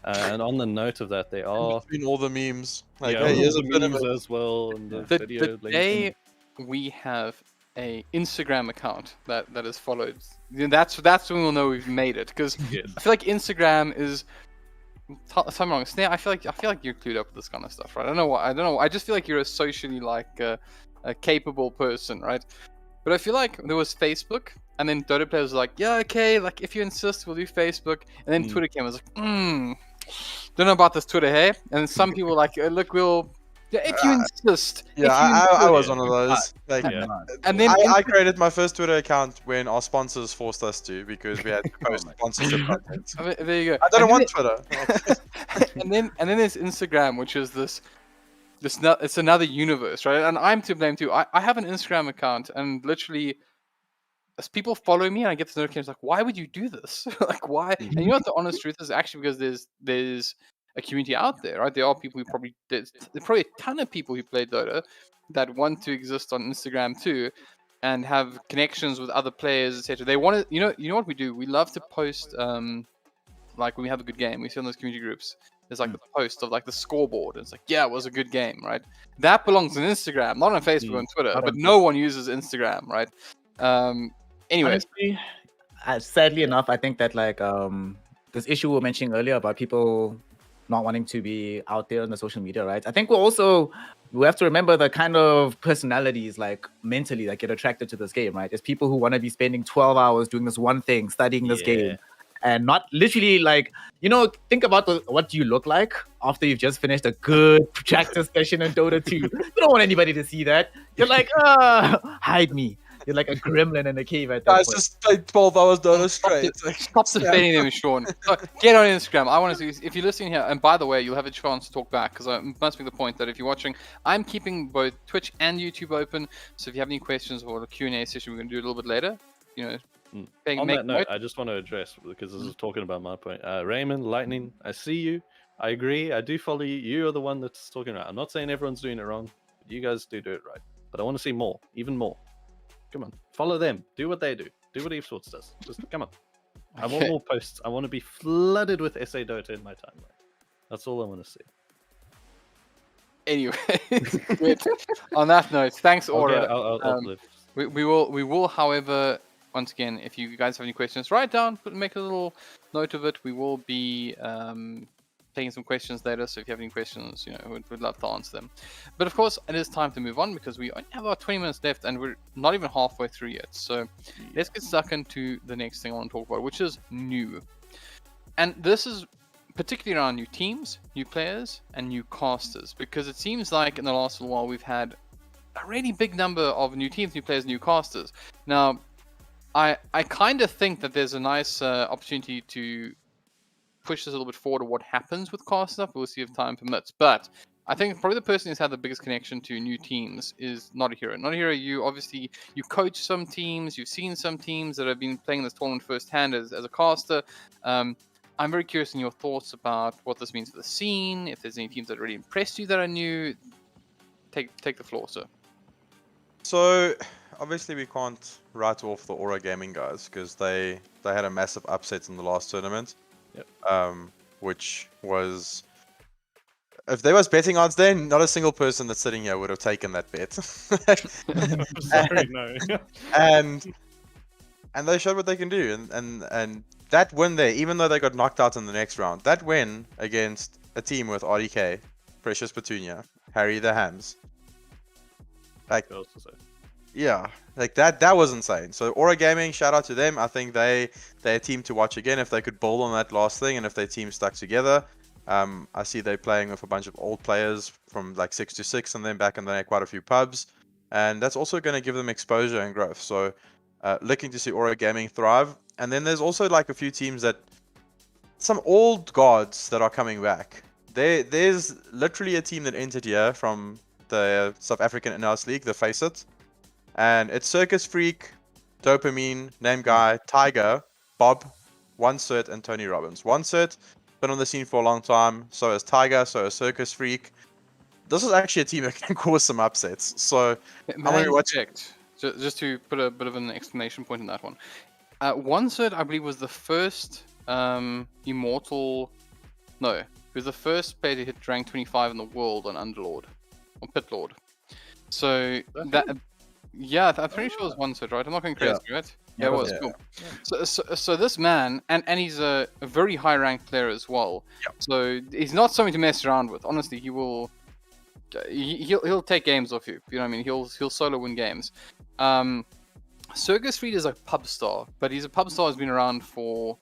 And on the note of that, there are between all the memes, here's a memes as well, and the video. The day we have a Instagram account that is followed, that's when we'll know we've made it. Because I feel like Instagram is. If I'm wrong, Snare, I feel like you're clued up with this kind of stuff, right? I don't know. I just feel like you're a socially a capable person, right? But I feel like there was Facebook, and then Dota players were like, yeah, okay, like if you insist, we'll do Facebook. And then Twitter came, I was like, don't know about this Twitter, hey? And then some people were like, look, if you insist. Yeah, I was one of those. And then I created my first Twitter account when our sponsors forced us to, because we had to post sponsorship content. There you go. I don't want Twitter. and then there's Instagram, which is it's another universe, right? And I'm to blame too. I have an Instagram account, and literally, as people follow me, and I get the notifications like, why would you do this? Like, why? And you know what the honest truth is? Actually, because there's a community out there, right? There are people who there's probably a ton of people who play Dota that want to exist on Instagram too, and have connections with other players, etc. They want to, you know what we do? We love to post, like when we have a good game, we see on those community groups. There's like the post of like the scoreboard. And it's like, yeah, it was a good game, right? That belongs on Instagram, not on Facebook and Twitter. But no one uses Instagram, right? Anyways, honestly, sadly enough, I think that this issue we were mentioning earlier about people not wanting to be out there on the social media, right? I think we have to remember the kind of personalities, like mentally, that get attracted to this game, right? There's people who want to be spending 12 hours doing this one thing, studying this game. And not literally think about what do you look like after you've just finished a good practice session in Dota 2. You don't want anybody to see that. You're like, hide me. You're like a gremlin in a cave at that point. Just played 12 hours Dota straight. Stop defending them, Sean. So, get on Instagram. I want to see if you're listening here. And by the way, you'll have a chance to talk back, because I must make the point that if you're watching, I'm keeping both Twitch and YouTube open. So if you have any questions or a Q&A session, we're going to do it a little bit later. On that note, I just want to address, because this is talking about my point. Raymond, Lightning, I see you. I agree. I do follow you. You are the one that's talking right. I'm not saying everyone's doing it wrong. You guys do it right. But I want to see more, even more. Come on, follow them. Do what they do. Do what Evesports does. Just come on. Okay. I want more posts. I want to be flooded with SA Dota in my timeline. That's all I want to see. Anyway, on that note, thanks, Aura. I'll we will, however, once again, if you guys have any questions, write down, make a little note of it. We will be taking some questions later, so if you have any questions, we'd love to answer them. But of course, it is time to move on because we only have about 20 minutes left and we're not even halfway through yet. So let's get stuck into the next thing I want to talk about, which is new. And this is particularly around new teams, new players, and new casters, because it seems like in the last little while we've had a really big number of new teams, new players, new casters. Now, I kind of think that there's a nice opportunity to push this a little bit forward to what happens with casters. We'll see if time permits. But I think probably the person who's had the biggest connection to new teams is Notahero. Notahero, you coach some teams, you've seen some teams that have been playing this tournament firsthand as a caster. I'm very curious in your thoughts about what this means for the scene, if there's any teams that really impressed you that are new. Take the floor, sir. So, obviously we can't write off the Aura Gaming guys because they had a massive upset in the last tournament. Yep. Which was, if there was betting odds then, not a single person that's sitting here would have taken that bet. Sorry, no. and they showed what they can do, and that win there, even though they got knocked out in the next round, that win against a team with RDK, Precious Petunia, Harry the Hams, like, yeah, like that was insane. So Aura Gaming, shout out to them. I think they're a team to watch again if they could build on that last thing and if their team stuck together. I see they're playing with a bunch of old players from like 6-6 and then back in there quite a few pubs, and that's also going to give them exposure and growth. So looking to see Aura Gaming thrive. And then there's also like a few teams that, some old gods that are coming back. There's literally a team that entered here from the South African in-house league, the Face It. And it's Circus Freak, Dopamine, Name Guy, Tiger, Bob, One Cert, and Tony Robbins. One Cert, been on the scene for a long time. So is Tiger, so is Circus Freak. This is actually a team that can cause some upsets. So I'm going to watch it. Just to put a bit of an exclamation point in that one. One Cert, I believe, was the first Immortal... No, he was the first player to hit rank 25 in the world on Underlord. On Pitlord. So that... Yeah, I'm pretty sure it was One Cert, right? I'm not going crazy, right? Yeah, it was. Cool. Yeah. So this man, and he's a very high-ranked player as well. Yep. So he's not something to mess around with. Honestly, he'll take games off you. You know what I mean? He'll solo win games. Circus Freak is a pub star, but he's a pub star who's been around for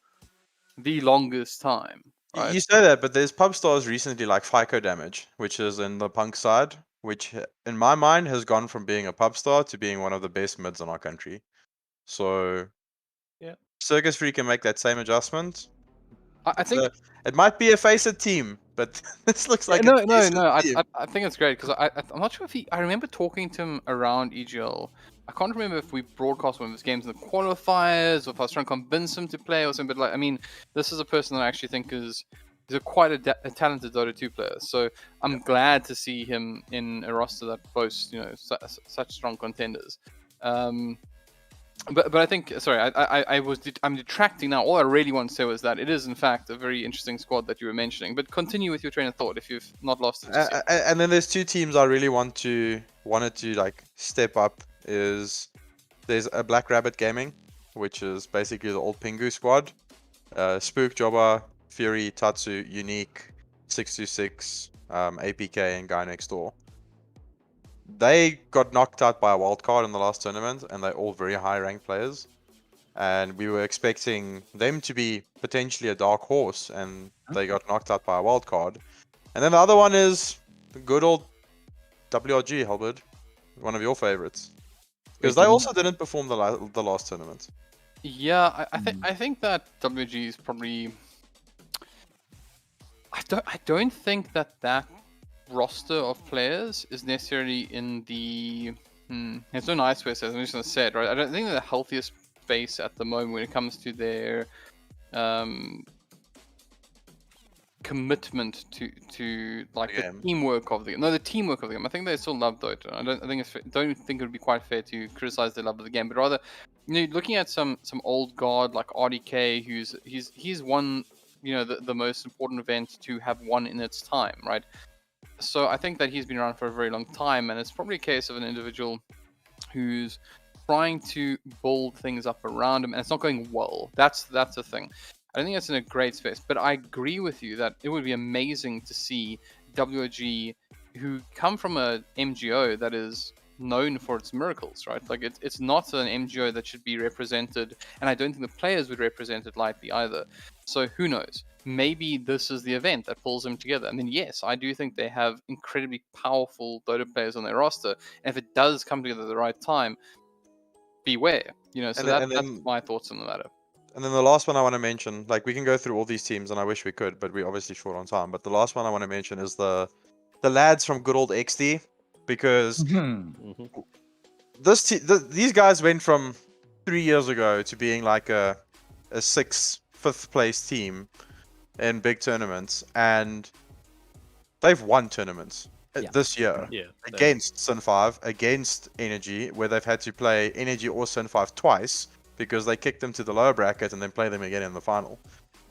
the longest time. Right? You say that, but there's pub stars recently like FICO Damage, which is in the punk side, which in my mind has gone from being a pub star to being one of the best mids in our country. So, yeah, Circus Freak can make that same adjustment. I think it might be a Face-It team, but this looks like no. I think it's great because I'm not sure if I remember talking to him around EGL. I can't remember if we broadcast one of his games in the qualifiers or if I was trying to convince him to play or something. But this is a person that I actually think is quite a talented Dota 2 player. So I'm glad to see him in a roster that boasts such strong contenders. But I think, sorry, I'm detracting now. All I really want to say was that it is in fact a very interesting squad that you were mentioning. But continue with your train of thought if you've not lost it. And then there's two teams I really wanted to like step up. There's a Black Rabbit Gaming, which is basically the old Pingu squad. Spook, Jobber, Fury, Tatsu, Unique, 626, APK, and Guy Next Door. They got knocked out by a wildcard in the last tournament, and they're all very high-ranked players. And we were expecting them to be potentially a dark horse, and they got knocked out by a wildcard. And then the other one is the good old WRG, Hellbird, one of your favorites. Because they also didn't perform the last tournament. Yeah, I think that WG is probably... I don't think that roster of players is necessarily in the... There's no nice way to say it, I'm just going to say it, right? I don't think they're the healthiest space at the moment when it comes to their commitment to like the teamwork of the game. No, the teamwork of the game. I think they still love Dota. I don't think it would be quite fair to criticize their love of the game, but rather, looking at some old god like RDK, he's won the most important event to have won in its time, right? So I think that he's been around for a very long time, and it's probably a case of an individual who's trying to build things up around him, and it's not going well. That's the thing. I don't think that's in a great space. But I agree with you that it would be amazing to see WOG, who come from a MGO that is known for its miracles, right? Like it's not an MGO that should be represented, and I don't think the players would represent it lightly either. So who knows? Maybe this is the event that pulls them together. And then yes, I do think they have incredibly powerful Dota players on their roster. And if it does come together at the right time, beware. So that's my thoughts on the matter. And then the last one I want to mention, like we can go through all these teams, and I wish we could, but we're obviously short on time. But the last one I want to mention is the lads from good old XD, because these guys went from 3 years ago to being like a 5th place team in big tournaments, and they've won tournaments this year against Sun5, against Energy, where they've had to play Energy or Sun5 twice because they kicked them to the lower bracket and then play them again in the final.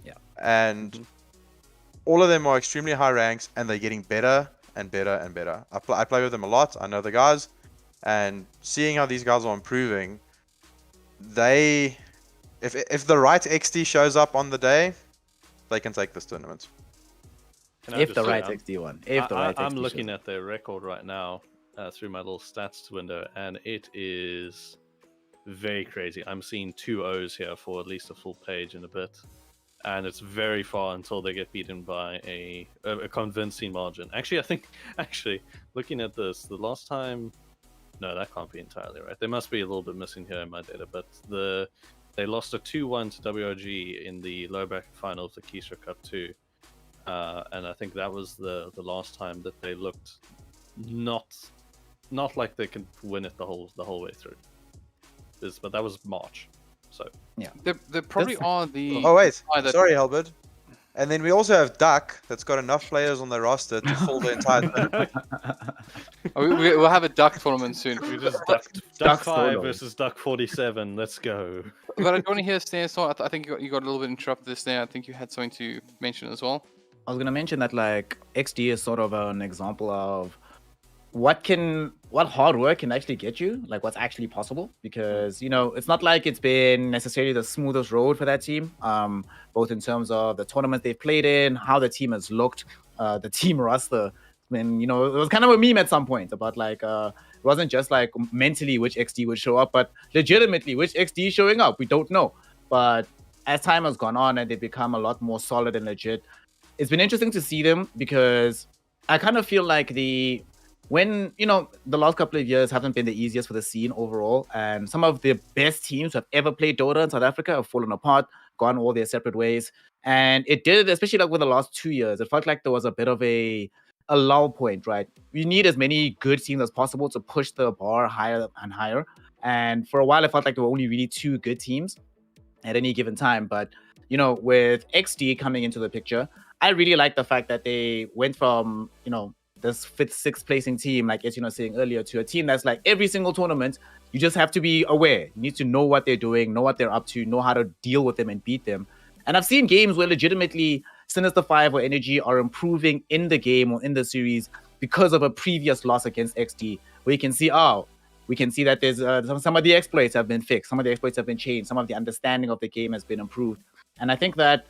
Yeah. And all of them are extremely high ranks, and they're getting better and better and better. I play with them a lot. I know the guys, and seeing how these guys are improving, if the right XD shows up on the day, they can take this tournament. If the right XD one. I'm looking at their record right now through my little stats window, and it is very crazy. I'm seeing 2 O's here for at least a full page in a bit, and it's very far until they get beaten by a convincing margin. Actually, I think looking at this, the last time, no, that can't be entirely right. There must be a little bit missing here in my data, but they lost a 2-1 to WOG in the lower bracket final of the Keystra Cup 2. And I think that was the last time that they looked not like they could win it the whole way through. But that was March, so yeah. There probably are the. Oh wait, sorry, Hellbird. And then we also have Duck, that's got enough players on their roster to fill the entire tournament. We'll have a Duck tournament soon. We just Duck 5 versus Duck 47. Let's go. But I don't want to hear Snare. So I think you got a little bit interrupted this Snare. I think you had something to mention as well. I was gonna mention that like XD is sort of an example of what hard work can actually get you, like what's actually possible, because it's not like it's been necessarily the smoothest road for that team, both in terms of the tournaments they've played in, how the team has looked, the team roster. And it was kind of a meme at some point about like it wasn't just like mentally which XD would show up, but legitimately which XD is showing up, we don't know. But as time has gone on and they become a lot more solid and legit, it's been interesting to see them, because I kind of feel like the last couple of years haven't been the easiest for the scene overall, and some of the best teams who have ever played Dota in South Africa have fallen apart, gone all their separate ways. And it did, especially like with the last 2 years, it felt like there was a bit of a lull point, right? We need as many good teams as possible to push the bar higher and higher. And for a while, it felt like there were only really 2 good teams at any given time. But, with XD coming into the picture, I really like the fact that they went from, this 5th, 6th placing team, like as was saying earlier, to a team that's like every single tournament, you just have to be aware. You need to know what they're doing, know what they're up to, know how to deal with them and beat them. And I've seen games where legitimately Sinister 5 or Energy are improving in the game or in the series because of a previous loss against XD, where you can see, we can see that there's some of the exploits have been fixed, some of the exploits have been changed, some of the understanding of the game has been improved. And I think that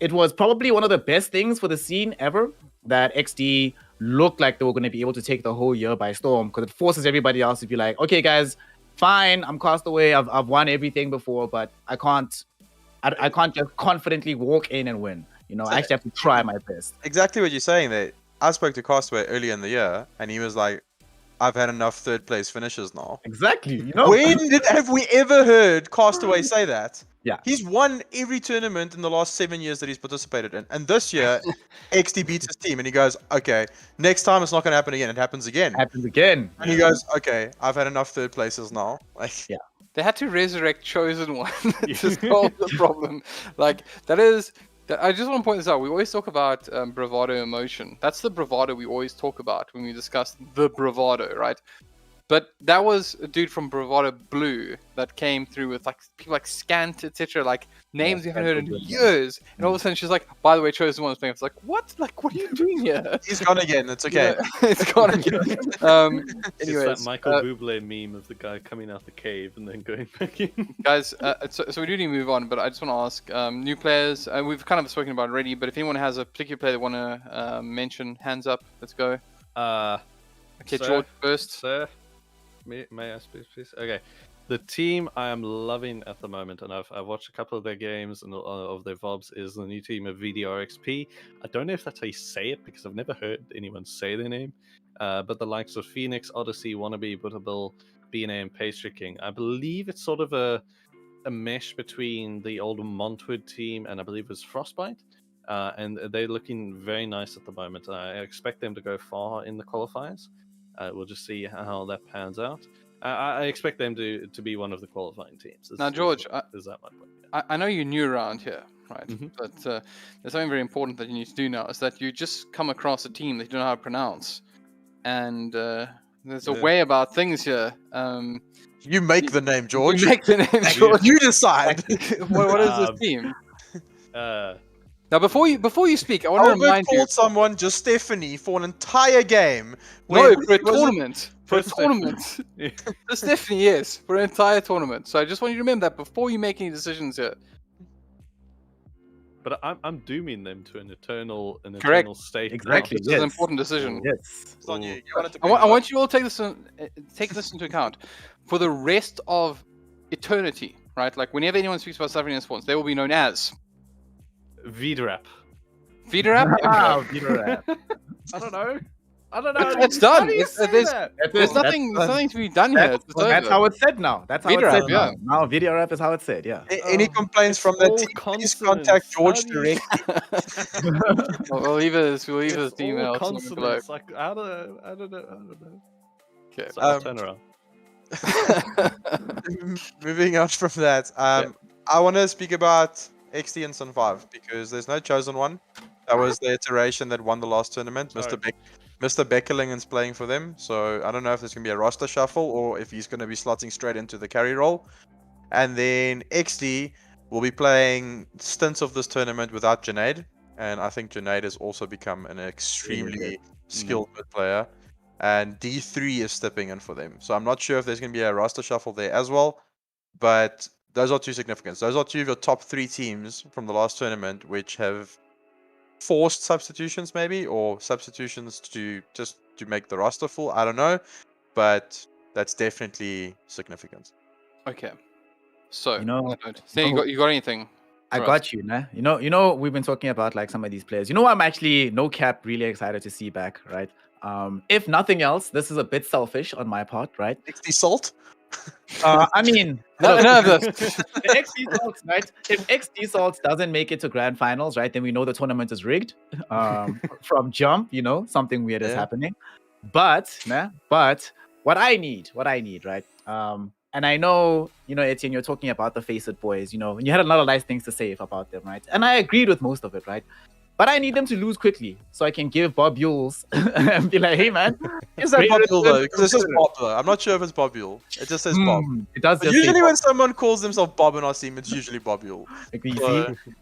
it was probably one of the best things for the scene ever that XD looked like they were going to be able to take the whole year by storm, because it forces everybody else to be like, okay, guys, fine, I'm Castaway, I've won everything before, but I can't just confidently walk in and win. I actually have to try my best. Exactly what you're saying there. I spoke to Castaway earlier in the year, and he was like, I've had enough 3rd place finishes now. Exactly. When have we ever heard Castaway say that? Yeah. He's won every tournament in the last 7 years that he's participated in. And this year, XD beats his team, and he goes, okay, next time it's not going to happen again. It happens again. And he goes, okay, I've had enough 3rd places now. Yeah. They had to resurrect Chosen One to solve the problem. Like, I just want to point this out. We always talk about bravado emotion. That's the bravado we always talk about when we discuss the bravado, right? But that was a dude from Bravado Blue that came through with like people like Scant, etc. Like names you haven't heard in years. And all of a sudden she's like, by the way, Chosen One was playing. It's like, what? Like, what are you doing here? He's gone again. It's okay. It's gone again. It's Anyways, that Michael Bublé meme of the guy coming out the cave and then going back in. guys, so we do need to move on, but I just want to ask new players. We've kind of spoken about it already, but if anyone has a particular player they want to mention, hands up. Let's go. Okay, Sir, George first. Sir, may I speak, please? Okay, the team I am loving at the moment, and I've watched a couple of their games and of their VOBs, is the new team of VDRXP. I don't know if that's how you say it because I've never heard anyone say their name. But the likes of Phoenix, Odyssey, Wannabe, Butterbill, BNA, and Pastry King. I believe it's sort of a mesh between the old Montwood team and I believe it was Frostbite. And they're looking very nice at the moment. I expect them to go far in the qualifiers. We'll just see how that pans out. I expect them to be one of the qualifying teams. Now, George, is that my point? I know you're new around here, right? Mm-hmm. But there's something very important that you need to do now, is that you just come across a team that you don't know how to pronounce. And there's a way about things here. You make the name, George. You make the name, George. You decide. What is this team? Now, before you speak, I want to remind you. Called someone just Stephanie for an entire game. No, for a tournament. For a tournament. Just Stephanie, yes, for an entire tournament. So I just want you to remember that before you make any decisions here. But I'm dooming them to an eternal state. Exactly. This is an important decision. Yes. It's on you. I want you all to take this into account for the rest of eternity, right? Like whenever anyone speaks about South African sports, they will be known as VDRAP. VDRAP? Wow, VDRAP. I don't know. It's done. How do you say that? There's nothing to be done here. That's how it's said now. That's how it's said now. Now VDRAP is how it's said, yeah. Any complaints from the team, please contact George directly. We'll leave his email. Consonants. Like, I don't know. Okay. So I'll turn around. Moving on from that, I want to speak about XT and Sun 5 because there's no chosen one. That was the iteration that won the last tournament. Mr. Beckelingen's playing for them, so I don't know if there's going to be a roster shuffle or if he's going to be slotting straight into the carry role. And then XD will be playing stints of this tournament without Junaid, and I think Junaid has also become an extremely skilled mid player. And D3 is stepping in for them. So I'm not sure if there's going to be a roster shuffle there as well, but those are two significant. Those are two of your top 3 teams from the last tournament, which have forced substitutions maybe, or substitutions to make the roster full. I don't know, but that's definitely significant. Okay. So, you know, you got anything? I got you, nah? You know, we've been talking about like some of these players. You know, I'm actually no cap really excited to see back, right? If nothing else, this is a bit selfish on my part, right? XD Salt? I mean, none of this. The XD Salts, right? If XD Salts doesn't make it to grand finals, right, then we know the tournament is rigged. From jump, you know, something weird is happening. But what I need, right? And I know, you know, Etienne, you're talking about the Face It boys, you know, and you had a lot of nice things to say about them, right? And I agreed with most of it, right? But I need them to lose quickly so I can give Bob Yules and be like, hey, man. Is that Bob Yule, though? Because it says Bob, though. I'm not sure if it's Bob Yule. It just says Bob. It does just usually when someone calls themselves Bob in our team, it's usually Bob Yule.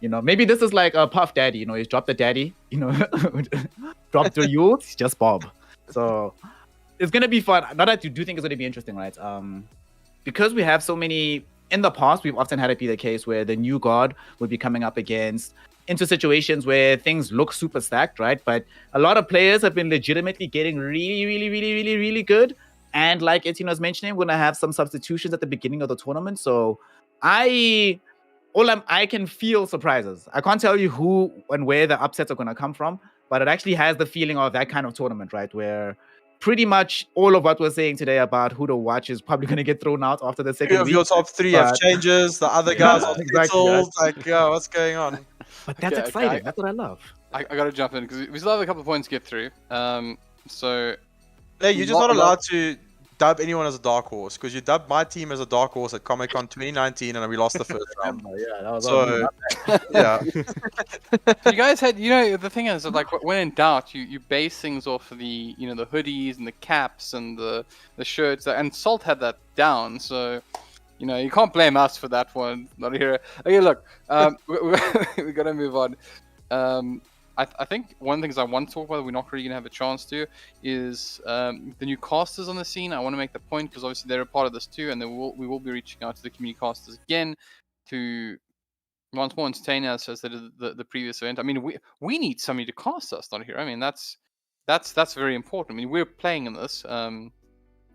You know, maybe this is like a Puff Daddy. You know, he's dropped the daddy, you know, dropped the Yules, it's just Bob. So it's going to be fun. Not that you do think it's going to be interesting, right? Because we have so many... In the past, we've often had it be the case where the new god would be coming up against into situations where things look super stacked, right? But a lot of players have been legitimately getting really good. And like Etienne was mentioning, we're going to have some substitutions at the beginning of the tournament. So I can feel surprises. I can't tell you who and where the upsets are going to come from, but it actually has the feeling of that kind of tournament, right? Where pretty much all of what we're saying today about who to watch is probably going to get thrown out after the second week. Your top 3 have changes, the other guys are settled. Like, what's going on? But that's exciting. That's what I love. I got to jump in because we still have a couple of points to get through. So yeah, you're just not allowed to dub anyone as a dark horse, because you dubbed my team as a dark horse at Comic Con 2019, and we lost the first round. Yeah, that was So, yeah. You guys had, the thing is, like, when in doubt, you base things off of the, the hoodies and the caps and the shirts, and Salt had that down, so, you can't blame us for that one, Notahero. Okay, look, we gotta move on. I think one of the things I want to talk about that we're not really going to have a chance to is the new casters on the scene. I want to make the point because obviously they're a part of this too, and we will be reaching out to the community casters again to once more entertain us as they did the previous event. I mean, we need somebody to cast us, not here. I mean, that's very important. I mean, we're playing in this.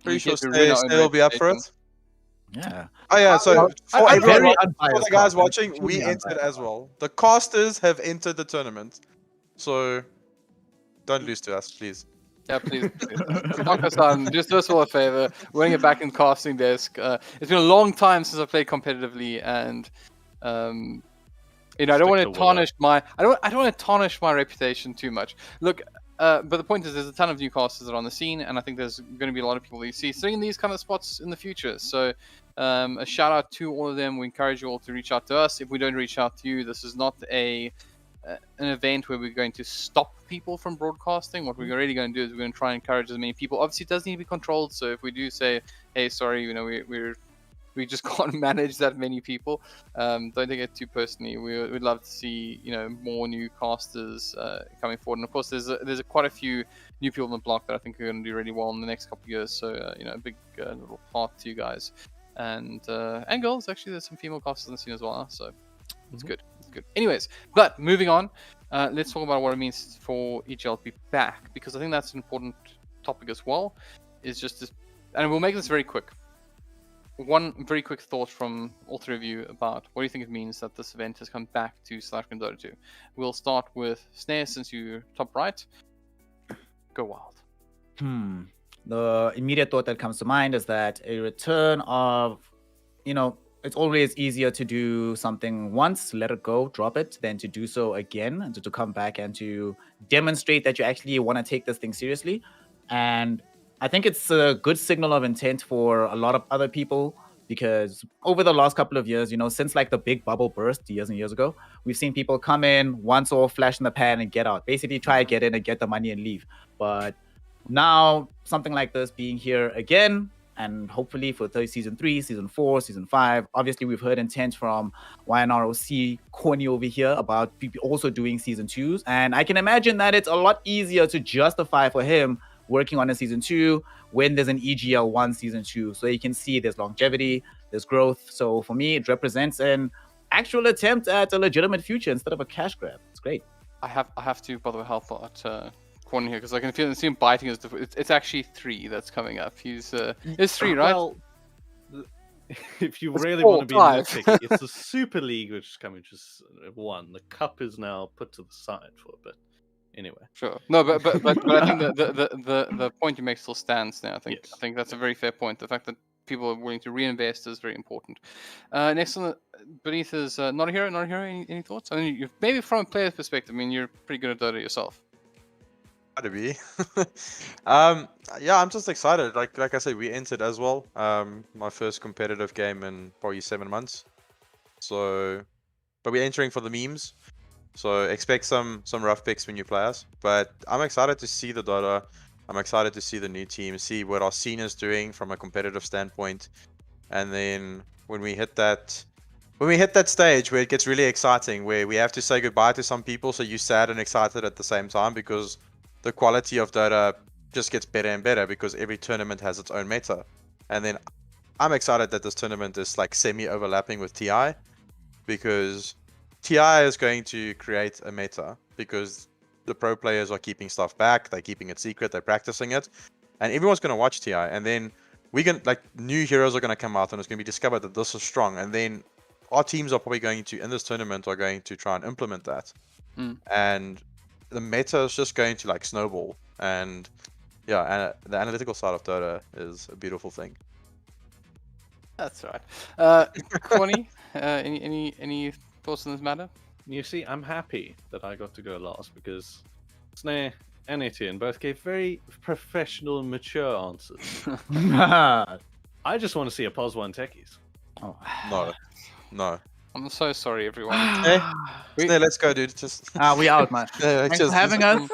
Pretty sure Snare will be up for it. Yeah. Oh yeah, so for the guys watching, we unbiased. entered as well. The casters have entered the tournament. So, don't lose to us, please. Yeah, please. Knock-a-san, just do us all a favor. We're going to get back in casting desk. It's been a long time since I played competitively, and I don't want to tarnish my I don't want to tarnish my reputation too much. Look, but the point is, there's a ton of new casters that are on the scene, and I think there's going to be a lot of people that you see sitting in these kind of spots in the future. So, a shout out to all of them. We encourage you all to reach out to us. If we don't reach out to you, this is not an event where we're going to stop people from broadcasting. What we're really going to do is we're going to try and encourage as many people. Obviously, it does need to be controlled. So if we do say, "Hey, sorry, we just can't manage that many people," don't take it too personally. We'd love to see more new casters coming forward. And of course, there's quite a few new people on the block that I think are going to do really well in the next couple of years. So a big little heart to you guys and girls. Actually, there's some female casters on the scene as well. So it's good. Good. Anyways, but moving on, let's talk about what it means for EGL to be back, because I think that's an important topic as well. Is just this, and we'll make this very quick. One very quick thought from all three of you about what do you think it means that this event has come back to South African Dota 2. We'll start with Snare, since you're top right. Go wild. The immediate thought that comes to mind is that a return of, it's always easier to do something once, let it go, drop it, than to do so again and to come back and to demonstrate that you actually want to take this thing seriously. And I think it's a good signal of intent for a lot of other people, because over the last couple of years, since like the big bubble burst years and years ago, we've seen people come in, once off, flash in the pan and get out. Basically try to get in and get the money and leave. But now something like this being here again, and hopefully for season 3, season 4, season 5. Obviously, we've heard intent from YNROC, Corny over here, about also doing season 2s. And I can imagine that it's a lot easier to justify for him working on a season 2 when there's an EGL 1 season 2. So you can see there's longevity, there's growth. So for me, it represents an actual attempt at a legitimate future instead of a cash grab. It's great. I have to, by the way, help out Corny here, because I can see him biting his. It's actually 3 that's coming up. It's 3, right? Well, if you really want to be nitpicky, it's the Super League which is coming, which is 1. The Cup is now put to the side for a bit. Anyway, sure. No, but I think the point you make still stands now. I think that's a very fair point. The fact that people are willing to reinvest is very important. Next on beneath is Notahero. Notahero, any thoughts? I mean, maybe from a player's perspective. I mean, you're pretty good at Dota yourself. To be. Yeah, I'm just excited. Like I said, we entered as well. My first competitive game in probably 7 months. So, but we're entering for the memes. So expect some rough picks when you play us. But I'm excited to see the Dota. I'm excited to see the new team, see what our scene is doing from a competitive standpoint. And then when we hit that stage where it gets really exciting, where we have to say goodbye to some people, so you're sad and excited at the same time, because the quality of Dota just gets better and better because every tournament has its own meta. And then I'm excited that this tournament is like semi-overlapping with TI, because TI is going to create a meta, because the pro players are keeping stuff back, they're keeping it secret, they're practicing it, and everyone's going to watch TI. And then new heroes are going to come out, and it's going to be discovered that this is strong. And then our teams are probably going to, in this tournament, are going to try and implement that. And the meta is just going to snowball. And yeah, the analytical side of Dota is a beautiful thing. That's right. Corny, any thoughts on this matter? You see, I'm happy that I got to go last, because Snare, and Etienne both gave very professional and mature answers. I just want to see a POS 1 techies. Oh. No. I'm so sorry, everyone. Hey, let's go, dude. Just We out, man. yeah, Thanks for having us.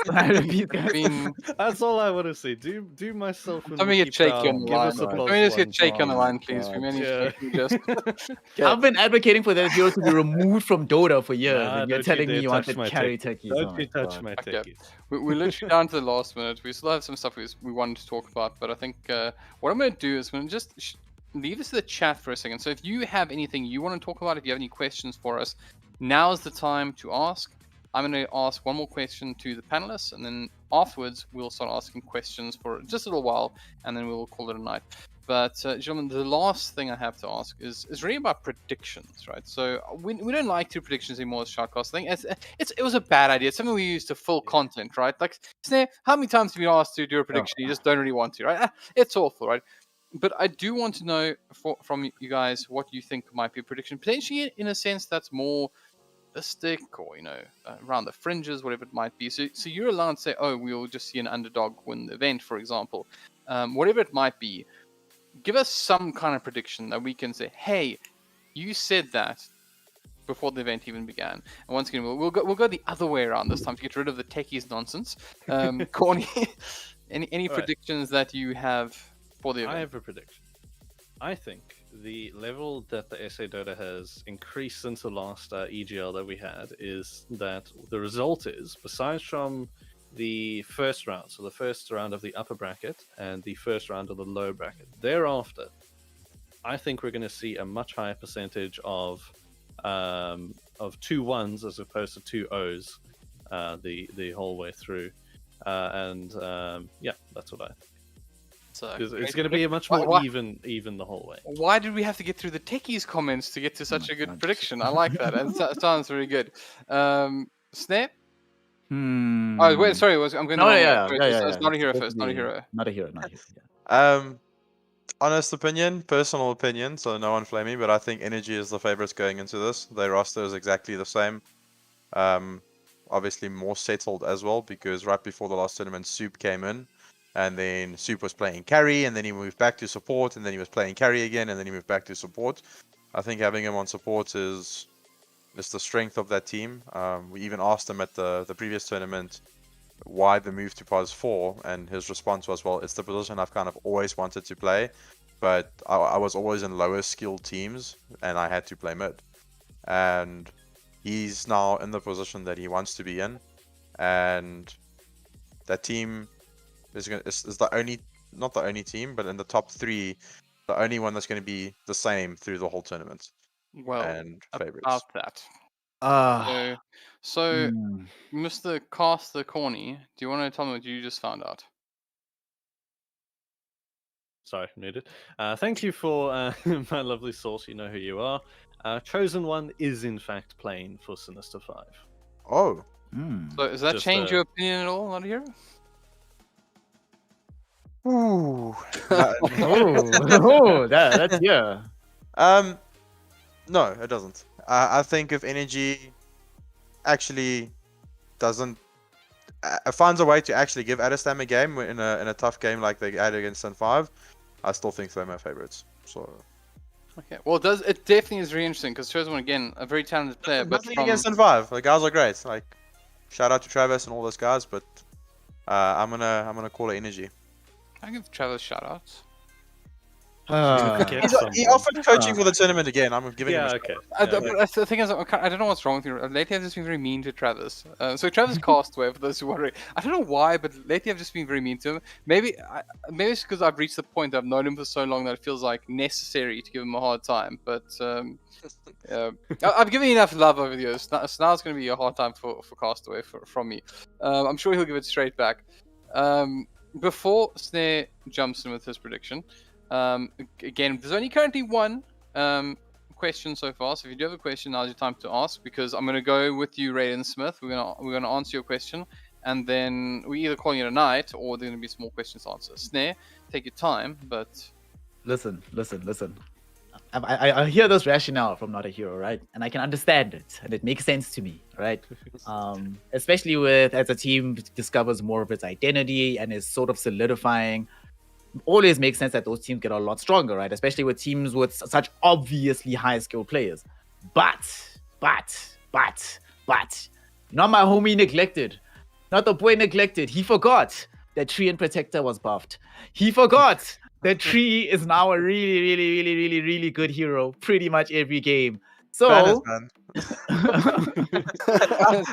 Been, That's all I want to see. Do myself and let me get Ricky shaky proud. on the Give line. us a Let POS me just 1 get shaky on the Oh line, my please. We God. may need Yeah. to just. I've been advocating for that hero to be removed from Dota for years, Nah, and you're don't you telling me dare you want touch to my carry techies. techies. Don't you touch my Okay. techies. We're literally down to the last minute. We still have some stuff we wanted to talk about, but I think what I'm going to do is I'm going to just leave this to the chat for a second. So if you have anything you want to talk about, if you have any questions for us, now is the time to ask. I'm going to ask one more question to the panelists, and then afterwards we'll start asking questions for just a little while, and then we'll call it a night. But gentlemen, the last thing I have to ask is really about predictions, right? So we don't like to do predictions anymore as Shoutcast. I think it was a bad idea. It's something we use to fill content, right? Like, Snare, how many times have you been asked to do a prediction? You just don't really want to, right? It's awful, right? But I do want to know from you guys what you think might be a prediction, potentially in a sense that's more realistic, or around the fringes, whatever it might be. So you're allowed to say, oh, we'll just see an underdog win the event, for example, whatever it might be. Give us some kind of prediction that we can say, hey, you said that before the event even began. And once again, we'll go the other way around this time to get rid of the techies nonsense. Corny, any predictions that you have for the event? I have a prediction. I think the level that the SA Dota has increased since the last EGL that we had is that the result is, besides from the first round, so the first round of the upper bracket and the first round of the low bracket, thereafter, I think we're going to see a much higher percentage of 2 1s as opposed to 2 O's the whole way through. Yeah, that's what I think. It's going to be a much more even the whole way. Why did we have to get through the techies comments to get to such a good prediction? I like that. It sounds very good. Snare? Oh, wait, sorry. I'm going No, to yeah. It's Notahero first. Notahero. Not a hero. Honest opinion, personal opinion, so no one flame me, but I think Energy is the favorites going into this. Their roster is exactly the same. Obviously more settled as well, because right before the last tournament, Soup came in, and then Soup was playing carry, and then he moved back to support, and then he was playing carry again, and then he moved back to support. I think having him on support is the strength of that team. We even asked him at the previous tournament why the move to POS 4, and his response was, well, it's the position I've kind of always wanted to play, but I was always in lower skilled teams, and I had to play mid. And he's now in the position that he wants to be in, and that team is the only, not the only team, but in the top 3, the only one that's going to be the same through the whole tournament. Well, And favorites. about that. So Mr. Caster Corny, do you want to tell me what you just found out? Sorry, muted. Thank you for my lovely source. You know who you are. Chosen One is in fact playing for Sinister 5. Oh. So does that Just, change your opinion at all, Notahero? Ooh. That's yeah. No, it doesn't. I think if Energy actually doesn't finds a way to actually give Adestam a game in a tough game like they had against Sun 5, I still think they're my favorites. So. Okay. Well, it definitely is very interesting, because Chosen One, again, a very talented player, but Nothing against Sun 5. The guys are great. Like, shout out to Travis and all those guys, but I'm gonna call it Energy. I give Travis shout-outs. He offered coaching for the tournament again. I'm giving him a okay. But the thing is, I don't know what's wrong with you. Lately, I've just been very mean to Travis. So Travis Castaway, for those who are wondering. I don't know why, but lately I've just been very mean to him. Maybe it's because I've reached the point that I've known him for so long that it feels like necessary to give him a hard time. But I've given enough love over the years. So now it's going to be a hard time for Castaway from me. I'm sure he'll give it straight back. Before Snare jumps in with his prediction, again, there's only currently one question so far. So if you do have a question, now's your time to ask, because I'm going to go with you, Raiden Smith. We're gonna answer your question, and then we either call you a night, or there's going to be some more questions to answer. Snare, take your time, but Listen. I hear this rationale from Notahero, right? And I can understand it, and it makes sense to me, right? Especially as a team discovers more of its identity and is sort of solidifying. Always makes sense that those teams get a lot stronger, right? Especially with teams with such obviously high skilled players. But, not my homie Neglected. Not the boy Neglected. He forgot that Tree and Protector was buffed. He forgot that Tree is now a really good hero pretty much every game. So Banners, man.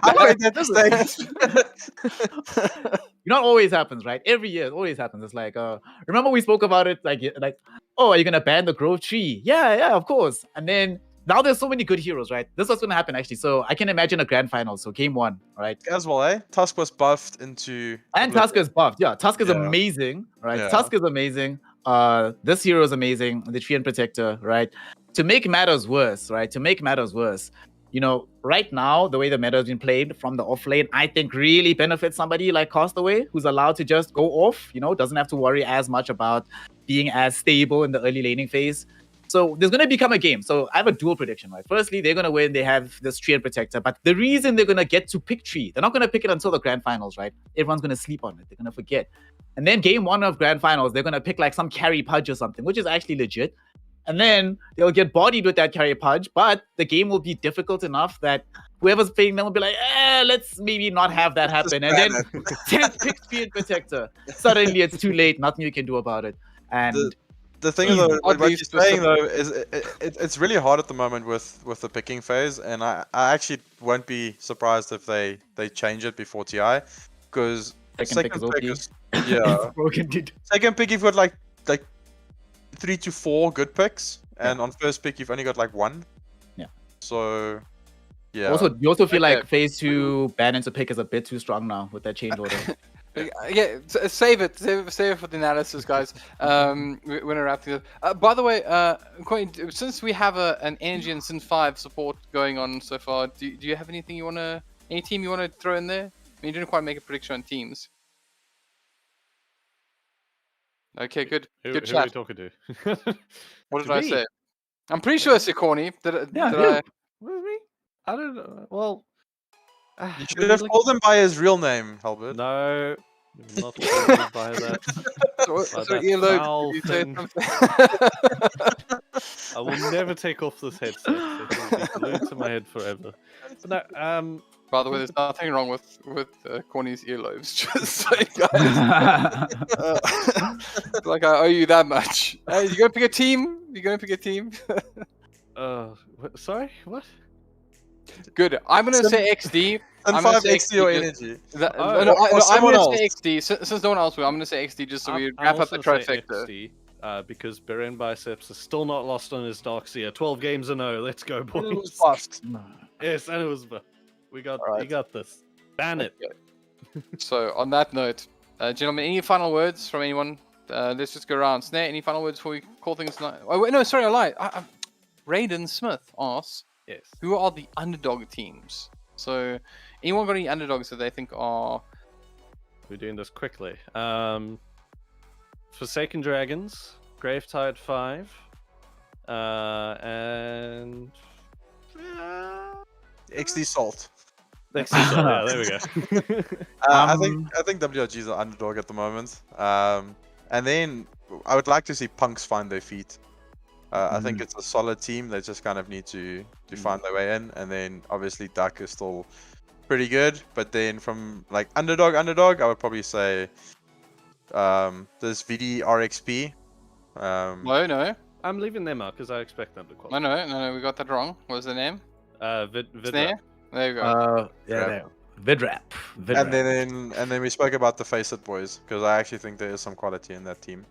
I made that mistake. not always happens, right? Every year, it always happens. It's like, remember we spoke about it, like, oh, are you gonna ban the Grove Tree? Yeah, of course. And then now there's so many good heroes, right? This is what's gonna happen actually. So I can imagine a grand final. So game 1, right? As well, eh? Tusk was buffed into. And Tusk is buffed. Yeah, Tusk is Yeah. amazing, right? Yeah. Tusk is amazing. This hero is amazing. The Tree and Protector, right? To make matters worse, you know, right now, the way the meta has been played from the off lane, I think really benefits somebody like Castaway, who's allowed to just go off, you know, doesn't have to worry as much about being as stable in the early laning phase. So there's going to become a game. So I have a dual prediction, right? Firstly, they're going to win. They have this Tree and Protector. But the reason they're going to get to pick Tree, they're not going to pick it until the grand finals, right? Everyone's going to sleep on it. They're going to forget. And then game 1 of grand finals, they're going to pick like some carry Pudge or something, which is actually legit. And then they'll get bodied with that carry Pudge, but the game will be difficult enough that whoever's playing them will be like, let's maybe not have that happen. And then 10th pick Tree and Protector. Suddenly it's too late. Nothing you can do about it. And the thing is, though, what you're saying though is it's really hard at the moment with the picking phase, and I actually won't be surprised if they change it before TI, because second pick is yeah. broken, dude. Second pick you've got like 3 to 4 good picks, and on first pick you've only got like 1. Yeah. So yeah. Also, you also feel like phase 2 ban into pick is a bit too strong now with that change order. Yeah, save it for the analysis, guys. We're gonna wrap things up. By the way, since we have an Energy and Sin 5 support going on so far, do you have any team you wanna throw in there? I mean, you didn't quite make a prediction on teams. Okay, good. Good Who are chat. we talking to? What did To I me? say? I'm pretty sure it's Corny. Did I? Was me? I don't know. Well, You should have called him by his real name, Hellbird. No, I'm not called by that. So that earlobe, foul did you say thing. something? I will never take off this headset. It will be glued to my head forever. But no, By the way, there's nothing wrong with Corny's earlobes. Just saying, guys. Like I owe you that much. You gonna pick a team? sorry, what? Good. I'm gonna say XD. And I'm gonna 5 say XD or just- energy. I'm someone gonna say else. XD. Since no one else will, I'm gonna say XD just so we I'm wrap up the also say trifecta. XD, because Beren Biceps is still not lost on his Darkseer. 12 games in 0. Let's go, It was boys. buffed. Yes, and it was. We got this. Ban it. Okay. So on that note, gentlemen, any final words from anyone? Let's just go around. Snare, any final words before we call things tonight? Oh wait, no, sorry, I lied. Raiden Smith asks, Yes. who are the underdog teams? So, anyone got any underdogs that they think are? We're doing this quickly. Forsaken Dragons, Gravetide 5, and XD Salt. yeah, there we go. I think WRG is the underdog at the moment. And then I would like to see Punks find their feet. I think it's a solid team. They just kind of need to find their way in. And then obviously Duck is still pretty good. But then from like underdog, I would probably say there's VD RXP. No, I'm leaving them out because I expect them to qualify. no, we got that wrong. What was the name? Vidra. Snare. There you go. Vidrap. And then we spoke about the Face It boys, because I actually think there is some quality in that team.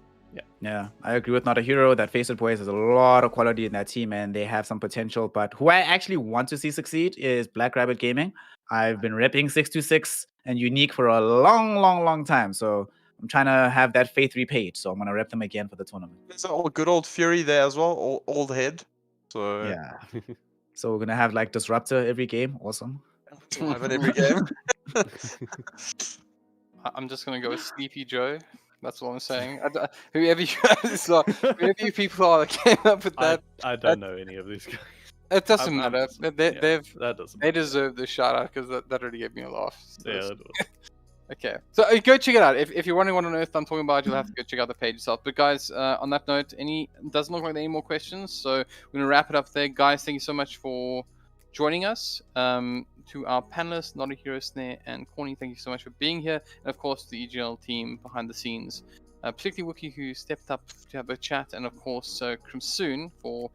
Yeah, I agree with Notahero that Face It Boys has a lot of quality in that team and they have some potential. But who I actually want to see succeed is Black Rabbit Gaming. I've been repping 626 and Unique for a long time. So I'm trying to have that faith repaid. So I'm going to rep them again for the tournament. There's a good old Fury there as well, old head. So Yeah. So we're going to have like Disruptor every game. Awesome. have it every game. I'm just gonna go with Sleepy Joe. That's all I'm saying. Whoever you guys are, whoever you people are that came up with that, I don't know any of these guys. it doesn't I'm matter. just- that doesn't. They deserve the shout out because that really gave me a laugh. So Yeah, that was. okay, so go check it out. If you're wondering what on earth I'm talking about, you'll have to go check out the page yourself. But guys, on that note, doesn't look like there are any more questions, so we're gonna wrap it up there. Guys, thank you so much for joining us. To our panelists, Notahero, Snare, and Corny, thank you so much for being here, and of course the EGL team behind the scenes, particularly Wookie who stepped up to have a chat, and of course Crimsoon for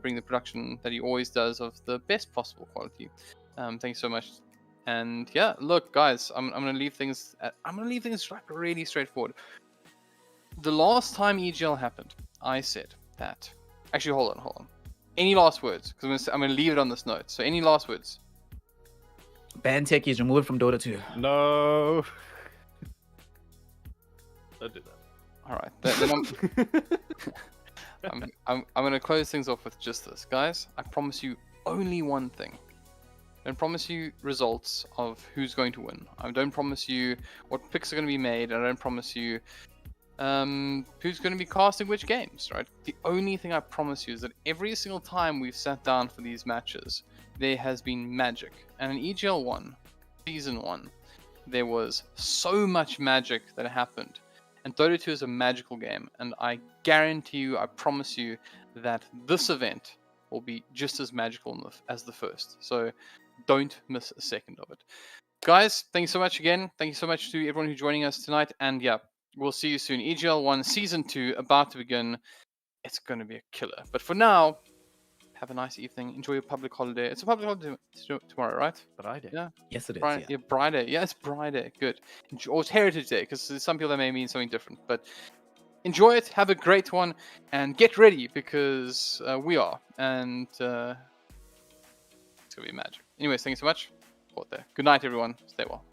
bringing the production that he always does of the best possible quality. Thank you so much. And yeah, look, guys, I'm gonna leave things. Like really straightforward. The last time EGL happened, I said that. Actually, hold on. Any last words? Because I'm gonna leave it on this note. So, any last words? Ban Tech is removed from Dota 2. No. Don't do that. All right. Then I'm gonna close things off with just this, guys. I promise you only one thing. I don't promise you results of who's going to win. I don't promise you what picks are going to be made. I don't promise you who's going to be casting which games, right? The only thing I promise you is that every single time we've sat down for these matches, there has been magic. And in EGL 1, Season 1, there was so much magic that happened. And Dota 2 is a magical game. And I guarantee you, I promise you, that this event will be just as magical as the first. So don't miss a second of it. Guys, thank you so much again. Thank you so much to everyone who's joining us tonight. And yeah, we'll see you soon. EGL 1 Season 2 about to begin. It's going to be a killer. But for now, have a nice evening. Enjoy your public holiday. It's a public holiday tomorrow, right? Friday. Yeah. Yes, it is. Friday. Yeah, Friday. Yeah, it's Friday. Good. Or it's Heritage Day, because some people that may mean something different. But enjoy it. Have a great one. And get ready, because we are. And it's going to be magic. Anyways, thank you so much. Good night, everyone. Stay well.